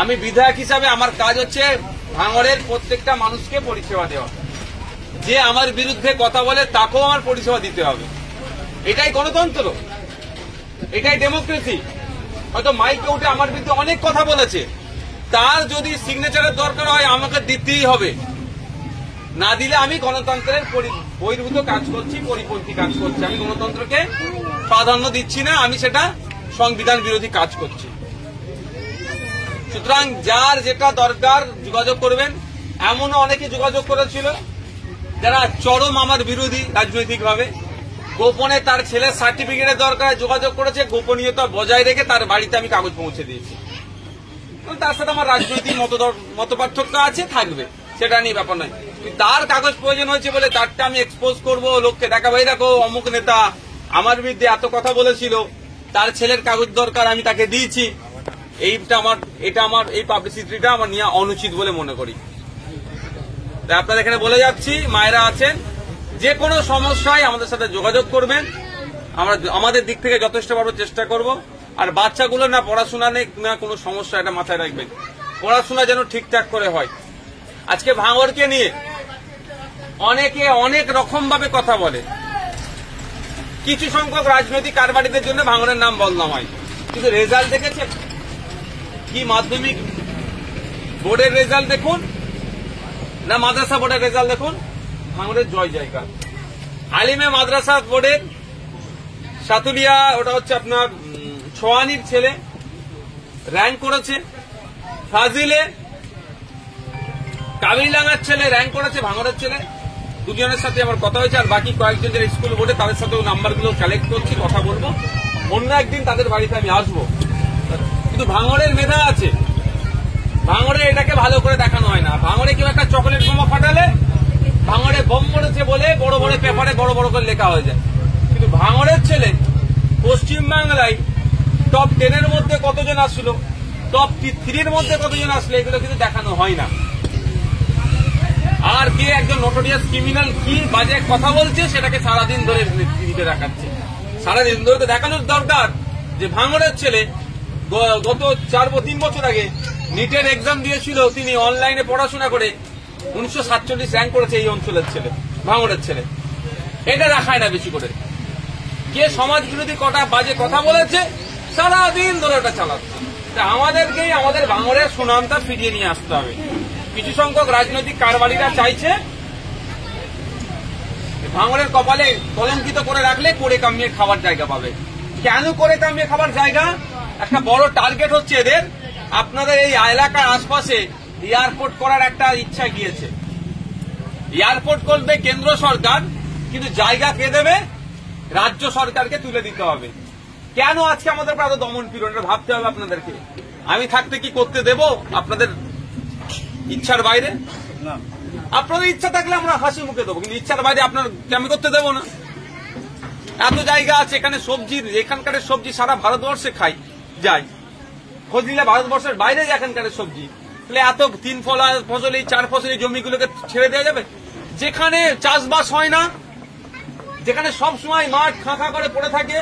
আমি বিধায়ক হিসাবে আমার কাজ হচ্ছে ভাঙড়ের প্রত্যেকটা মানুষকে পরিষেবা দেওয়া। যে আমার বিরুদ্ধে কথা বলে তাকেও আমার পরিষেবা দিতে হবে। এটাই গণতন্ত্র, এটাই ডেমোক্রেসি। হয়তো মাইকে উঠে আমার বিরুদ্ধে অনেক কথা বলেছে, তার যদি সিগনেচারের দরকার হয় আমাকে দিতেই হবে, না দিলে আমি গণতন্ত্রের বহির্ভূত কাজ করছি, পরিপন্থী কাজ করছি। আমি গণতন্ত্রকে প্রাধান্য দিচ্ছি না, আমি সেটা সংবিধান বিরোধী কাজ করছি। সুতরাং যার যেটা দরকার যোগাযোগ করবেন। এমনও অনেকে যোগাযোগ করেছিল যারা চরম আমার বিরোধী রাজনৈতিকভাবে, গোপনে তার ছেলের সার্টিফিকেটের দরকার যোগাযোগ করেছে, গোপনীয়তা বজায় রেখে তার বাড়িতে আমি কাগজ পৌঁছে দিয়েছি। তার সাথে আমার রাজনৈতিক মতপার্থক্য আছে, থাকবে, সেটা নিয়ে ব্যাপার নয়। তার কাগজ প্রয়োজন হয়েছে বলে তারটা আমি এক্সপোজ করবো, লোককে দেখাবো, এই দেখো অমুক নেতা আমার বিরুদ্ধে এত কথা বলেছিল, তার ছেলের কাগজ দরকার, আমি তাকে দিয়েছি। এটা আমার এই পাবলিসিটিটা আমার নিয়ে অনুচিত বলে মনে করি। তাই আপনারা এখানে বলে যাচ্ছি, মায়েরা আছেন, যে কোনো সমস্যায় আমাদের সাথে যোগাযোগ করবেন। আমরা আমাদের দিক থেকে যথেষ্ট ভাবে চেষ্টা করব। আর বাচ্চাগুলো না পড়াশোনা নেই না কোনো সমস্যা, এটা মাথায় রাখবেন। পড়াশোনা যেন ঠিকঠাক করে হয়। আজকে ভাঙড়কে নিয়ে অনেকে অনেক রকম ভাবে কথা বলে। কিছু সংখ্যক রাজনৈতিক কারবারিদের জন্য ভাঙড়ের নাম বদনাম হয়, কিন্তু রেজাল্ট দেখেছেন কি? মাধ্যমিক বোর্ডের রেজাল্ট দেখুন না মাদ্রাসা বোর্ডের রেজাল্ট দেখুন, ভাঙড়ের জয় জায়গা। আলিমে মাদ্রাসা বোর্ডের সাতুলিয়া, ওটা হচ্ছে আপনার ছোয়ানির ছেলে র্যাঙ্ক করেছে। ফাজিলে কাবিলাঙ্গার ছেলে র্যাঙ্ক করেছে, ভাঙড়ের ছেলে। দুজনের সাথে আমার কথা হয়েছে, আর বাকি কয়েকজন যারা স্কুল বোর্ডে তাদের সাথেও নাম্বারগুলো কালেক্ট করছি, কথা বলবো। অন্য একদিন তাদের বাড়িতে আমি আসবো। কিন্তু ভাঙড়ের মেধা আছে, ভাঙড়ে এটাকে ভালো করে দেখানো হয় না। ভাঙড়ে কেউ একটা চকলেট বোমা ফাটালে ভাঙড়ে বোম পড়েছে বলে বড় বড় পেপারে বড় বড় করে লেখা হয়ে যায়। কিন্তু ভাঙড়ের ছেলে পশ্চিমবাংলায় টপ 10-এর মধ্যে কতজন আসলো, টপ 3-এর মধ্যে কতজন আসলো, এগুলো কিন্তু দেখানো হয় না। আর কে একজন নোটোরিয়াস ক্রিমিনাল কি বাজে কথা বলছে সেটাকে সারাদিন ধরে টিভিতে দেখাচ্ছে। সারাদিন ধরে তো দেখানোর দরকার যে ভাঙড়ের ছেলে গত 3 বছর আগে নিটের এক্সাম দিয়েছিল, তিনি অনলাইনে পড়াশোনা করে 1947 র্যাঙ্ক করেছে এই অঞ্চলের ছেলে, ভাঙড়ের ছেলে। এটা দেখায় না বেশি করে। কে সমাজ বিরোধী কটা বাজে কথা বলেছে সারাদিন ধরে ওটা চালাচ্ছে। আমাদেরকেই আমাদের ভাঙড়ের সুনামটা ফিরিয়ে নিয়ে আসতে হবে। কিছু সংখ্যক রাজনৈতিক কারবারিরা চাইছে ভাঙড়ের কপালে কলঙ্কিত করে রাখলে করে কামিয়ে খাবার জায়গা পাবে। কেন করে কামিয়ে খাবার জায়গা? একটা বড় টার্গেট হচ্ছে এদের, আপনাদের এই এলাকার আশপাশে এয়ারপোর্ট করার একটা ইচ্ছা গিয়েছে। এয়ারপোর্ট করবে কেন্দ্র সরকার, কিন্তু জায়গা কে দেবে? রাজ্য সরকারকে তুলে দিতে হবে। কেন আজকে আমাদের এত দমন পীড়ন? ভাবতে হবে আপনাদেরকে। আমি থাকতে কি করতে দেব আপনাদের ইচ্ছার বাইরে? আপনাদের ইচ্ছা থাকলে আমরা হাসি মুখে দেবো, কিন্তু ইচ্ছার বাইরে আপনার আমি করতে দেবো না। এত জায়গা আছে এখানে সবজির, এখানকার সবজি সারা ভারতবর্ষে খাই যায়, খোঁজ নিলে ভারতবর্ষের বাইরে এখানকার সবজি। তাহলে এত 3 ফসলি 4 ফসলি জমিগুলোকে ছেড়ে দেওয়া যাবে? যেখানে চাষবাস হয় না, যেখানে সব সময় মাঠ খাঁখা করে পড়ে থাকে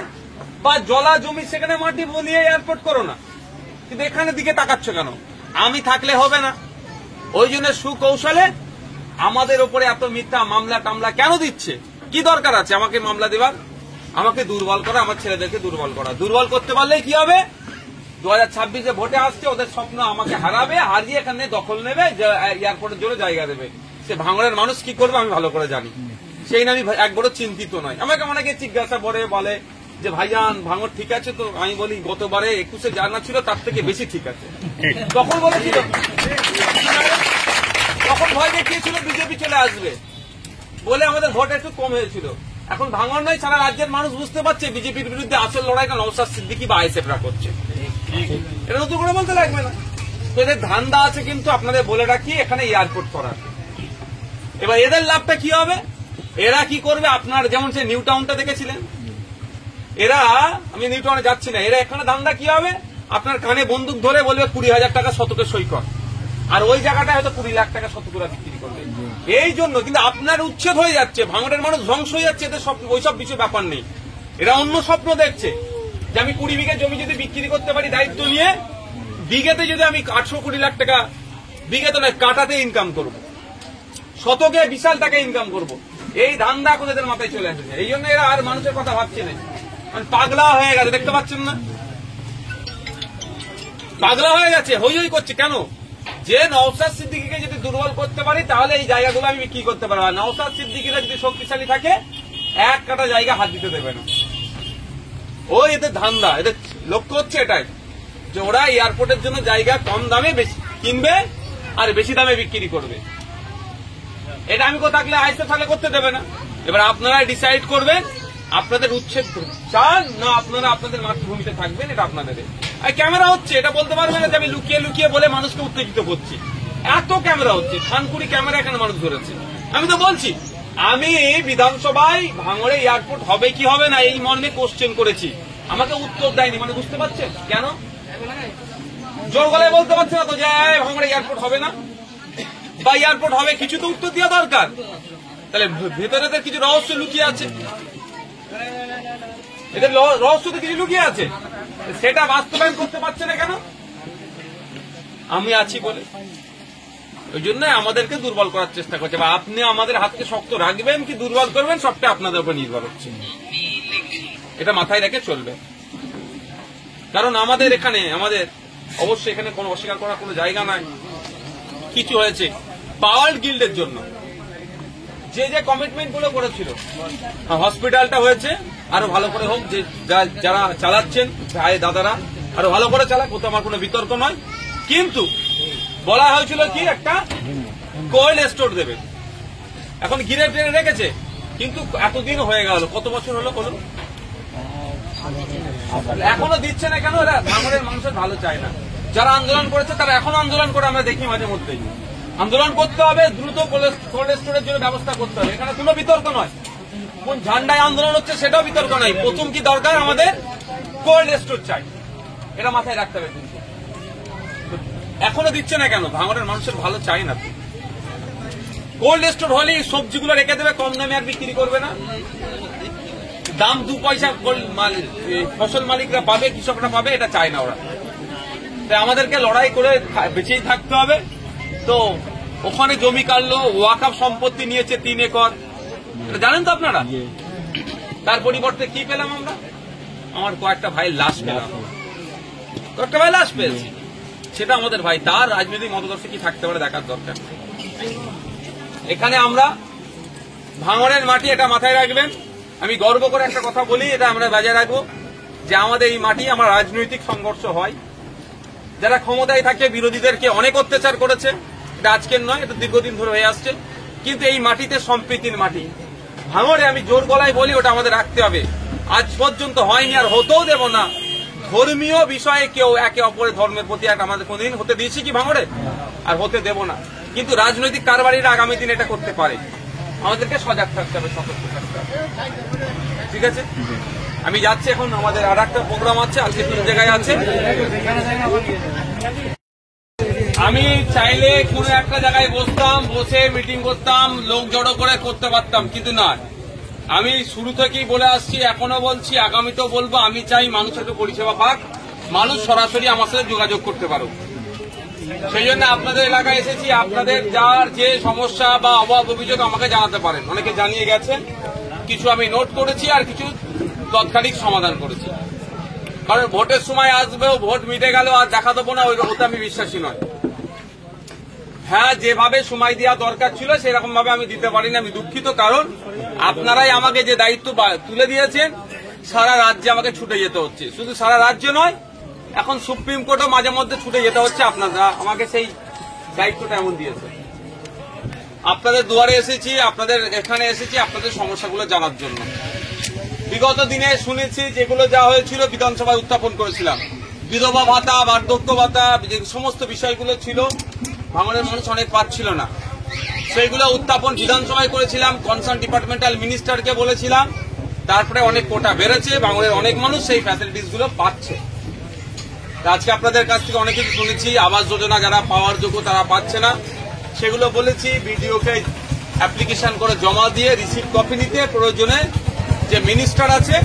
বা জলা জমি, সেখানে মাটি বলিয়ে এয়ারপোর্ট করো না। কিন্তু এখানে দিকে তাকাচ্ছ কেন? আমি থাকলে হবে না। ওই জন্য সুকৌশলে আমাদের ওপরে এত মিথ্যা মামলা টামলা কেন দিচ্ছে? কি দরকার আছে আমাকে মামলা দেবার? আমাকে দুর্বল করা, আমার ছেলেদেরকে দুর্বল করা। দুর্বল করতে পারলেই কি হবে? 2026-এ ভোটে আসছে, ওদের স্বপ্ন আমাকে হারাবে, হারিয়ে এখানে দখল নেবে, এয়ারপোর্টের জন্য জায়গা দেবে। সে ভাঙড়ের মানুষ কি করবে আমি ভালো করে জানি, সেই না আমি একবারও চিন্তিত নয়। আমাকে অনেকে জিজ্ঞাসা করে বলে যে ভাইজান ভাঙড় ঠিক আছে তো? আমি বলি গতবারে 21-এ জানা ছিল তার থেকে বেশি ঠিক আছে। তখন বলেছিল, তখন ভয় দেখিয়েছিল বিজেপি চলে আসবে বলে আমাদের ভোট একটু কম হয়েছিল। এখন ভাঙড় নয়, সারা রাজ্যের মানুষ বুঝতে পারছে বিজেপির বিরুদ্ধে আসল লড়াইটা নওশাদ সিদ্দিকী বা আইএসএফরা করছে। এটা নতুন করে বলতে লাগবে না। তো এদের ধান্দা আছে, কিন্তু আপনাদের বলে রাখি এখানে এয়ারপোর্ট করার। এবার এদের লাভটা কি হবে? এরা কি করবে? আপনার যেমন সে নিউ টাউনটা দেখেছিলেন, এরা, আমি নিউ টাউনে যাচ্ছি না, এরা এখানে ধান্দা কি হবে? আপনার কানে বন্দুক ধরে বলবে 20,000 টাকা শতকে সই কর। আর ওই জায়গাটা হয়তো 20 লাখ টাকা শতকরা বিক্রি করবে। এই জন্য কিন্তু আপনার উচ্ছেদ হয়ে যাচ্ছে, ভাঙড়ের মানুষ ধ্বংস হয়ে যাচ্ছে, এদের ওইসব কিছু ব্যাপার নেই। এরা অন্য স্বপ্ন দেখছে যে আমি 20 বিঘা জমি যদি বিক্রি করতে পারি দায়িত্ব নিয়ে, বিঘাতে যদি আমি 820 লাখ টাকা, বিঘাতে নয় কাটাতে ইনকাম করব, শতকে বিশাল টাকা ইনকাম করব, এই ধান্দা এখন এদের মাথায় চলে আসছে। এই জন্য এরা আর মানুষের কথা ভাবছে না, মানে পাগলা হয়ে গেছে, দেখতে পাচ্ছেন না, পাগলা হয়ে গেছে, হই হই করছে। কেন? যে নওশাদ সিদ্দিকীকে যদি দুর্বল করতে পারি তাহলে এই জায়গাগুলো আমি বিক্রি করতে পারবো। নওশাদ সিদ্দিকীরা যদি শক্তিশালী থাকে এক কাটা জায়গা হাত দিতে দেবে না। ওই এদের ধান্দা, এদের লক্ষ্য হচ্ছে এটাই যে ওরা এয়ারপোর্টের জন্য জায়গা কম দামে বেশি কিনবে আর বেশি দামে বিক্রি করবে। এটা আমি থাকলে আইসে তাহলে করতে দেবে না। এবার আপনারা ডিসাইড করবেন আপনাদের উচ্ছেদ চান না আপনারা আপনাদের মাতৃভূমিতে থাকবেন, এটা আপনাদের। আর ক্যামেরা হচ্ছে, এটা বলতে পারবে না যে আমি লুকিয়ে লুকিয়ে বলে মানুষকে উত্তেজিত করছি। এত ক্যামেরা হচ্ছে, খানকুড়ি ক্যামেরা এখানে মানুষ ধরেছে। আমি তো বলছি আমি বিধানসভায় ভাঙড়ে এয়ারপোর্ট হবে কি হবে না এই মর্মে কোশ্চেন করেছি, আমাকে উত্তর দেয়নি। মানে বুঝতে পারছেন কেন? জোর গলায় বলতে পারছে না তো যে ভাঙড়ে এয়ারপোর্ট হবে না বা এয়ারপোর্ট হবে, কিছু তো উত্তর দেওয়া দরকার। তাহলে ভেতরে কিছু রহস্য লুকিয়ে আছে, এদের রহস্য তো কিছু লুকিয়ে আছে, সেটা বাস্তবায়ন করতে পারছে না কেন? আমি আছি বলে। ওই জন্য আমাদেরকে দুর্বল করার চেষ্টা করছে। বা আপনি আমাদের হাতকে শক্ত রাখবেন কি দুর্বল করবেন সবটা আপনাদের উপর নির্ভর হচ্ছে, এটা মাথায় রেখে চলবে। কারণ আমাদের এখানে অবশ্যই এখানে কোনো অস্বীকার করার কোনো জায়গা নাই। কিছু হয়েছে পাওয়ার গিল্ডের জন্য, যে যে কমিটমেন্ট গুলো করেছিল, হসপিটালটা হয়েছে আরো ভালো করে হোক, যে যারা চালাচ্ছেন ভাই দাদারা আরো ভালো করে চালাক, ওতে আমার কোনো বিতর্ক নয়। কিন্তু বলা হয়েছিল কি একটা কোল্ড স্টোর দেবে, এখন ঘিরে টেনে রেখেছে, কিন্তু এতদিন হয়ে গেল, কত বছর হলো এখনো দিচ্ছে না কেন? এরা ভাঙড়ের মানুষের ভালো চায় না। যারা আন্দোলন করেছে তারা এখনো আন্দোলন করে, আমরা দেখি মাঝে মধ্যেই। আন্দোলন করতে হবে, দ্রুত কোল্ড স্টোরের জন্য ব্যবস্থা করতে হবে, এখানে কোনো বিতর্ক নয়। কোন ঝান্ডায় আন্দোলন হচ্ছে সেটাও বিতর্ক নয়, প্রথম কি দরকার আমাদের কোল্ড স্টোর চাই, এটা মাথায় রাখতে হবে। কিন্তু এখনো দিচ্ছে না কেন? ভাঙড়ের মানুষের ভালো চাই না। কোল্ড স্টোর হলে সবজিগুলো রেখে দেবে, কম দামে আর বিক্রি করবে না, দাম 2 পয়সা ফসল মালিকরা পাবে, কৃষকরা পাবে, এটা চায় না ওরা। তাই আমাদেরকে লড়াই করে বেঁচেই থাকতে হবে। তো ওখানে জমি কাটলো, ওয়াকফ সম্পত্তি নিয়েছে 3 একর, এটা জানেন তো আপনারা। তার পরিবর্তে কি পেলাম আমরা? আমার কয়েকটা ভাইয়ের লাশ পেলাম, কয়েকটা ভাই লাশ পেয়েছি, সেটা আমাদের ভাই। তার রাজনৈতিক মতাদর্শ কি থাকতে পারে দেখার দরকার। এখানে আমরা ভাঙড়ের মাটি, এটা মাথায় রাখবেন। আমি গর্ব করে একটা কথা বলি, এটা আমরা বজায় রাখবো, যে আমাদের এই মাটি আমার রাজনৈতিক সংঘর্ষ হয়, যারা ক্ষমতায় থাকে বিরোধীদেরকে অনেক অত্যাচার করেছে, এটা আজকের নয়, এটা দীর্ঘদিন ধরে হয়ে আসছে। কিন্তু এই মাটিতে সম্প্রীতির মাটি, ভাঙড়ে আমি জোর গলায় বলি ওটা আমাদের রাখতে হবে। আজ পর্যন্ত হয়নি, আর হতেও দেব না। ধর্মীয় বিষয়ে কেউ একে অপরের ধর্মের প্রতি আমাদের কোনদিন হতে দিয়েছি কি ভাঙড়ে? আর হতে দেব না। কিন্তু রাজনৈতিক কারবারিরা আগামী দিন এটা করতে পারে, আমাদেরকে সজাগ থাকতে হবে, সতর্ক থাকতে হবে। ঠিক আছে, আমি যাচ্ছি এখন, আমাদের আর একটা প্রোগ্রাম আছে, আজকে 3 জায়গায় আছে। আমি চাইলে কোনো একটা জায়গায় বসতাম, বসে মিটিং করতাম, লোক জড়ো করে করতে পারতাম, কিন্তু না। আমি শুরু থেকেই বলে আসছি, এখনো বলছি, আগামীতেও বলবো, আমি চাই মানুষের পরিষেবা পাক, মানুষ সরাসরি আমার সাথে যোগাযোগ করতে পারুক। সেই জন্য আপনাদের এলাকায় এসেছি। আপনাদের যার যে সমস্যা বা অভাব অভিযোগ আমাকে জানাতে পারেন, অনেকে জানিয়ে গেছেন, কিছু আমি নোট করেছি আর কিছু তৎকালিক সমাধান করেছি। কারণ ভোটের সময় আসবে, ভোট মিটে গেল আর দেখা দেবো না, ওই ওতে আমি বিশ্বাসী নয়। হ্যাঁ, যেভাবে সময় দেওয়া দরকার ছিল সেরকম ভাবে আমি দিতে পারিনি, আমি দুঃখিত। কারণ আপনারাই আমাকে যে দায়িত্ব তুলে দিয়েছেন, সারা রাজ্যে আমাকে ছুটে যেতে হচ্ছে। শুধু সারা রাজ্য নয়, এখন সুপ্রিম কোর্টও মাঝে মধ্যে ছুটে যেতে হচ্ছে। আপনারা আমাকে সেই দায়িত্বটা এমন দিয়েছে। আপনাদের দুয়ারে এসেছি, আপনাদের এখানে এসেছি আপনাদের সমস্যাগুলো জানার জন্য। বিগত দিনে শুনেছি যেগুলো যা হয়েছিল বিধানসভায় উত্থাপন করেছিলাম, বিধবা ভাতা, বার্ধক্য ভাতা, যে সমস্ত বিষয়গুলো ছিল, ভাঙড়ের মানুষ অনেক পাচ্ছিল না, সেইগুলো উত্থাপন বিধানসভায় করেছিলাম। কনসার্ন ডিপার্টমেন্টাল মিনিস্টারকে বলেছিলাম, তারপরে অনেক কোটা বেড়েছে, ভাঙড়ের অনেক মানুষ সেই ফ্যাসিলিটিস গুলো পাচ্ছে। আজকে আপনাদের কাছ থেকে অনেক কিছু শুনেছি, আবাস যোজনা যারা পাওয়ার যোগ্য তারা পাচ্ছে না, সেগুলো বলেছি। বিডিওকে অ্যাপ্লিকেশন করে জমা দিয়ে রিসিপ্ট কপি নিতে, প্রয়োজনে যে মিনিস্টার আছে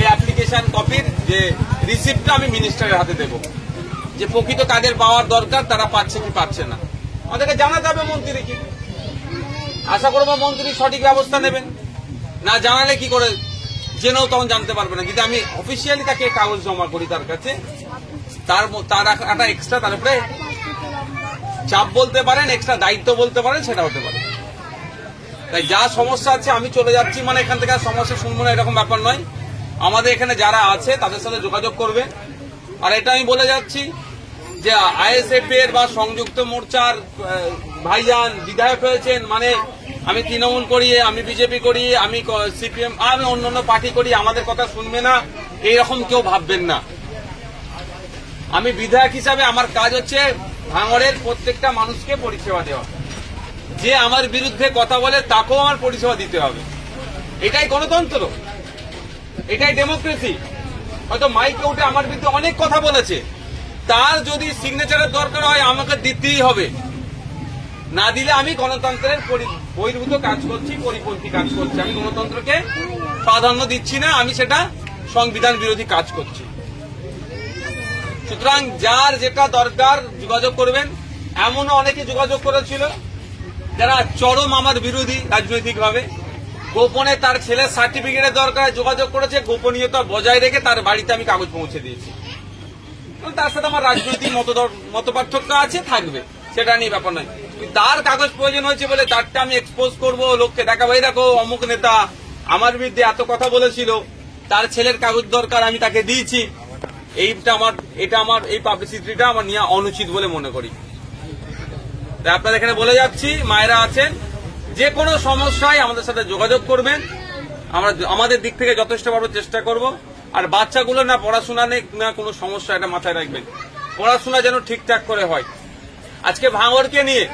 এই অ্যাপ্লিকেশন কপির যে রিসিপ্টটা আমি মিনিস্টারের হাতে দেব, যে প্রকৃত কাজের পাওয়ার দরকার তারা পাচ্ছে কি পাচ্ছে না। আমাদেরকে জানাতে হবে মন্ত্রীকে। আশা করবো মন্ত্রী সঠিক ব্যবস্থা নেবেন, না জানালে কি করে জেনেও তখন জানতে পারবে না। কিন্তু আমি অফিসিয়ালি তাকে কাগজ জমা করি তার কাছে, তার একটা এক্সট্রা তার উপরে চাপ বলতে পারেন, এক্সট্রা দায়িত্ব বলতে পারেন, সেটা হতে পারে। তাই যা সমস্যা আছে আমি চলে যাচ্ছি মানে এখান থেকে আর সমস্যা শুনবো না এরকম ব্যাপার নয়। আমাদের এখানে যারা আছে তাদের সাথে যোগাযোগ করবে। আর এটা আমি বলে যাচ্ছি যে আইএসএফ এর বা সংযুক্ত মোর্চার ভাইজান বিধায়ক হয়েছেন মানে আমি তৃণমূল করি, আমি বিজেপি করি, আমি সিপিএম, আমি অন্যান্য পার্টি করি, আমাদের কথা শুনবে না এইরকম কেউ ভাববেন না। আমি বিধায়ক হিসাবে আমার কাজ হচ্ছে ভাঙড়ের প্রত্যেকটা মানুষকে পরিষেবা দেওয়া। যে আমার বিরুদ্ধে কথা বলে তাকেও আমার পরিষেবা দিতে হবে। এটাই গণতন্ত্র, এটাই ডেমোক্রেসি। হয়তো মাইকে উঠে আমার বিরুদ্ধে অনেক কথা বলেছে, তার যদি সিগনেচারের দরকার হয় আমাকে দিতেই হবে, না দিলে আমি গণতন্ত্রের বহির্ভূত কাজ করছি, পরিপন্থী কাজ করছি। আমি গণতন্ত্রকে প্রাধান্য দিচ্ছি না, আমি সেটা সংবিধান বিরোধী কাজ করছি। সুতরাং যার যেটা দরকার যোগাযোগ করবেন। এমনও অনেকে যোগাযোগ করেছিল যারা চরম আমার বিরোধী রাজনৈতিকভাবে, গোপনে তার ছেলের সার্টিফিকেটের দরকার যোগাযোগ করেছে, গোপনীয়তা বজায় রেখে তার বাড়িতে আমি কাগজ পৌঁছে দিয়েছি। তার সাথে আমার রাজনৈতিক মতপার্থক্য আছে, থাকবে, সেটা নিয়ে ব্যাপার নয়। তার কাগজ প্রয়োজন হয়েছে বলে তারটা আমি এক্সপোজ করবো, লোককে দেখাবো এই দেখো অমুক নেতা আমার বিরুদ্ধে এত কথা বলেছিল, তার ছেলের কাগজ দরকার আমি তাকে দিয়েছি। এটা আমার এই পাবলিসিটিটা আমার নিয়ে অনুচিত বলে মনে করি। তাই আপনাদের এখানে বলে যাচ্ছি, মায়েরা আছেন, যে কোনো সমস্যায় আমাদের সাথে যোগাযোগ করবেন। আমরা আমাদের দিক থেকে যথেষ্ট ভাবে চেষ্টা করব। আর বাচ্চাগুলো না পড়াশোনা নেই না কোনো সমস্যা, এটা মাথায় রাখবেন। পড়াশোনা যেন ঠিকঠাক করে হয়। আজকে ভাঙড়কে নিয়ে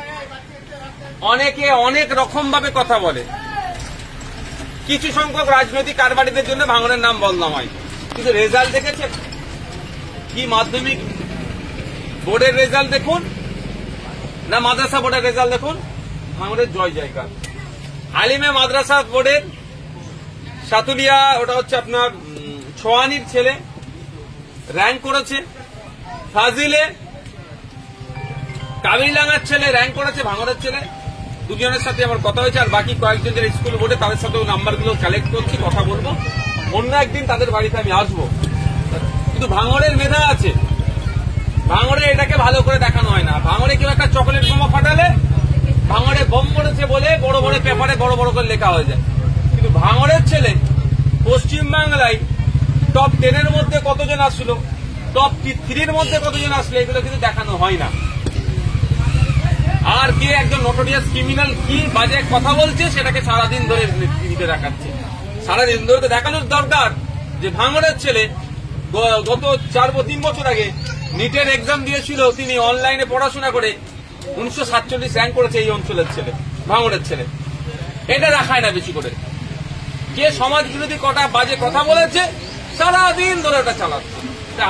অনেকে অনেক রকম ভাবে কথা বলে। কিছু সংখ্যক রাজনৈতিক কারবারিদের জন্য ভাঙড়ের নাম বদনাম হয়, কিন্তু রেজাল্ট দেখেছেন কি? মাধ্যমিক বোর্ডের রেজাল্ট দেখুন না মাদ্রাসা বোর্ডের রেজাল্ট দেখুন, ভাঙড়ের জয় জয়কার। আলিমে মাদ্রাসা বোর্ডের সাতুলিয়া, ওটা হচ্ছে আপনার ছোয়ানির ছেলে র্যাঙ্ক করেছে, ফাজিলে কাবিলাঙ্গার ছেলে র্যাঙ্ক করেছে, ভাঙড়ের ছেলে। দুজনের সাথে আমার কথা হয়েছে, আর বাকি কয়েকজন যারা স্কুল বোর্ডে তাদের সাথেও নাম্বারগুলো কালেক্ট করছি, কথা বলবো। অন্য একদিন তাদের বাড়িতে আমি আসবো। কিন্তু ভাঙড়ের মেধা আছে, ভাঙড়ে এটাকে ভালো করে দেখানো হয় না। ভাঙড়ে কেউ একটা চকলেট বোমা ফাটালে ভাঙড়ে বোম পড়েছে বলে বড় বড় পেপারে বড় বড় করে লেখা হয়ে যায়। কিন্তু ভাঙড়ের ছেলে পশ্চিমবাংলায় টপ 10-এর মধ্যে কতজন আসলো, টপ 3-এর মধ্যে কতজন আসলো, এগুলো কিন্তু দেখানো হয় না। আর কে একজন নোটোরিয়াস ক্রিমিনাল কি বাজে কথা বলছে সেটাকে সারাদিন ধরে টিভিতে দেখাচ্ছে। সারাদিন ধরে তো দেখানোর দরকার যে ভাঙড়ের ছেলে গত 3 বছর আগে নিটের এক্সাম দিয়েছিল, তিনি অনলাইনে পড়াশোনা করে 1947 র্যাঙ্ক করেছে এই অঞ্চলের ছেলে, ভাঙড়ের ছেলে। এটা দেখায় না বেশি করে। কে সমাজ বিরোধী কটা বাজে কথা বলেছে সারাদিন ধরে ওটা চালাচ্ছে।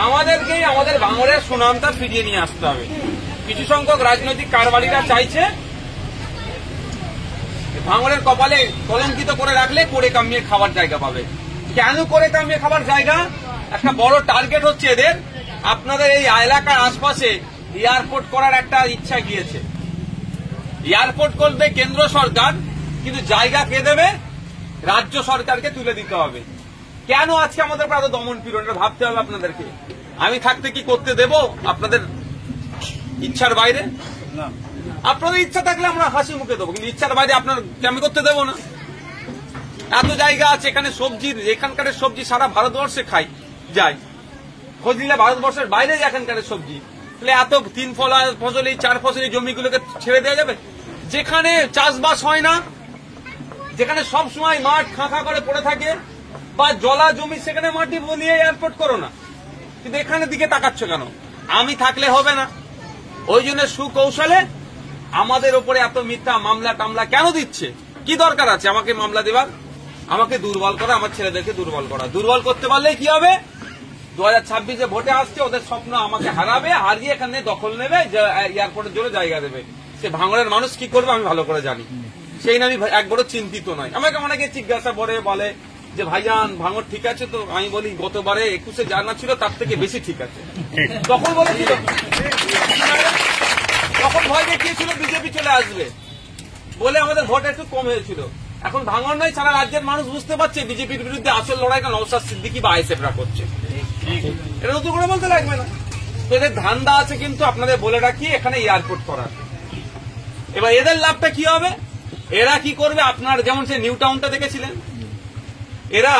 আমাদেরকেই আমাদের ভাঙড়ের সুনামটা ফিরিয়ে নিয়ে আসতে হবে। কিছু সংখ্যক রাজনৈতিক কারবারিরা চাইছে ভাঙড়ের কপালে কলঙ্কিত করে রাখলে করে কামিয়ে খাবার জায়গা পাবে। কেন করে কামিয়ে খাবার জায়গা? একটা বড় টার্গেট হচ্ছে এদের, আপনাদের এই এলাকার আশপাশে এয়ারপোর্ট করার একটা ইচ্ছা গিয়েছে। এয়ারপোর্ট করবে কেন্দ্র সরকার, কিন্তু জায়গা কে দেবে? রাজ্য সরকারকে তুলে দিতে হবে। কেন আজকে আমাদের এত দমন পীড়ন? এটা ভাবতে হবে আপনাদেরকে। আমি থাকতে কি করতে দেব আপনাদের ইচ্ছার বাইরে? আপনাদের ইচ্ছা থাকলে আমরা হাসি মুখে দেবো, কিন্তু ইচ্ছার বাইরে আপনার আমি করতে দেবো না। এত জায়গা আছে এখানে সবজির, এখানকার সবজি সারা ভারতবর্ষে খাই যায়, খোঁজ নিলে ভারতবর্ষের বাইরে এখানকার সবজি। তাহলে এত 3 ফসলি 4 ফসলি জমিগুলোকে ছেড়ে দেওয়া যাবে? যেখানে চাষবাস হয় না, যেখানে সব সময় মাঠ খাঁখা করে পড়ে থাকে বা জলা জমি, সেখানে মাটি বনিয়ে এয়ারপোর্ট করো না। কিন্তু এখানে দিকে তাকাচ্ছ কেন? আমি থাকলে হবে না। ওই জন্য সুকৌশলে আমাদের উপরে এত মিথ্যা মামলা টামলা কেন দিচ্ছে? কি দরকার আছে আমাকে মামলা দেবার? আমাকে দুর্বল করা, আমার ছেলেদেরকে দুর্বল করা। দুর্বল করতে পারলে কি হবে? 2026-এ ভোটে আসছে, ওদের স্বপ্ন আমাকে হারাবে, হারিয়ে এখানে দখল নেবে, এয়ারপোর্টের জন্য জায়গা দেবে। সে ভাঙড়ের মানুষ কি করবে আমি ভালো করে জানি, সেই নিয়ে আমি একবারও চিন্তিত নয়। আমাকে অনেকে জিজ্ঞাসা করে বলে যে ভাইজান ভাঙড় ঠিক আছে তো, আমি বলি গতবারে 21-এ জানা ছিল তার থেকে বেশি ঠিক আছে। তখন বলেছিল, তখন ভয় দেখিয়েছিল বিজেপি চলে আসবে বলে আমাদের ভোট একটু কম হয়েছিল। এখন ভাঙড় নয়, সারা রাজ্যের মানুষ বুঝতে পারছে বিজেপির বিরুদ্ধে আসল লড়াইটা নওশাদ সিদ্দিকী বা আইএসএফরা করছে। এটা নতুন করে বলতে লাগবে না। তো এদের ধান্দা আছে কিন্তু আপনাদের বলে রাখি এখানে এয়ারপোর্ট করার। এবার এদের লাভটা কি হবে, এরা কি করবে, আপনার যেমন সে নিউ টাউনটা দেখেছিলেন, এরা,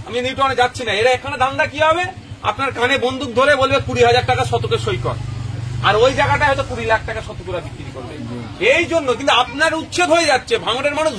আমি নিউ টাউনে যাচ্ছি না, এরা এখানে ধান্দা কি হবে, আপনার কানে বন্দুক ধরে বলবে 20,000 টাকা শতকে সই কর, আর ওই জায়গাটা হয়তো 20 লাখ টাকা শতকরা বিক্রি করবে। এই জন্য কিন্তু আপনার উচ্ছেদ হয়ে যাচ্ছে, ভাঙড়ের মানুষ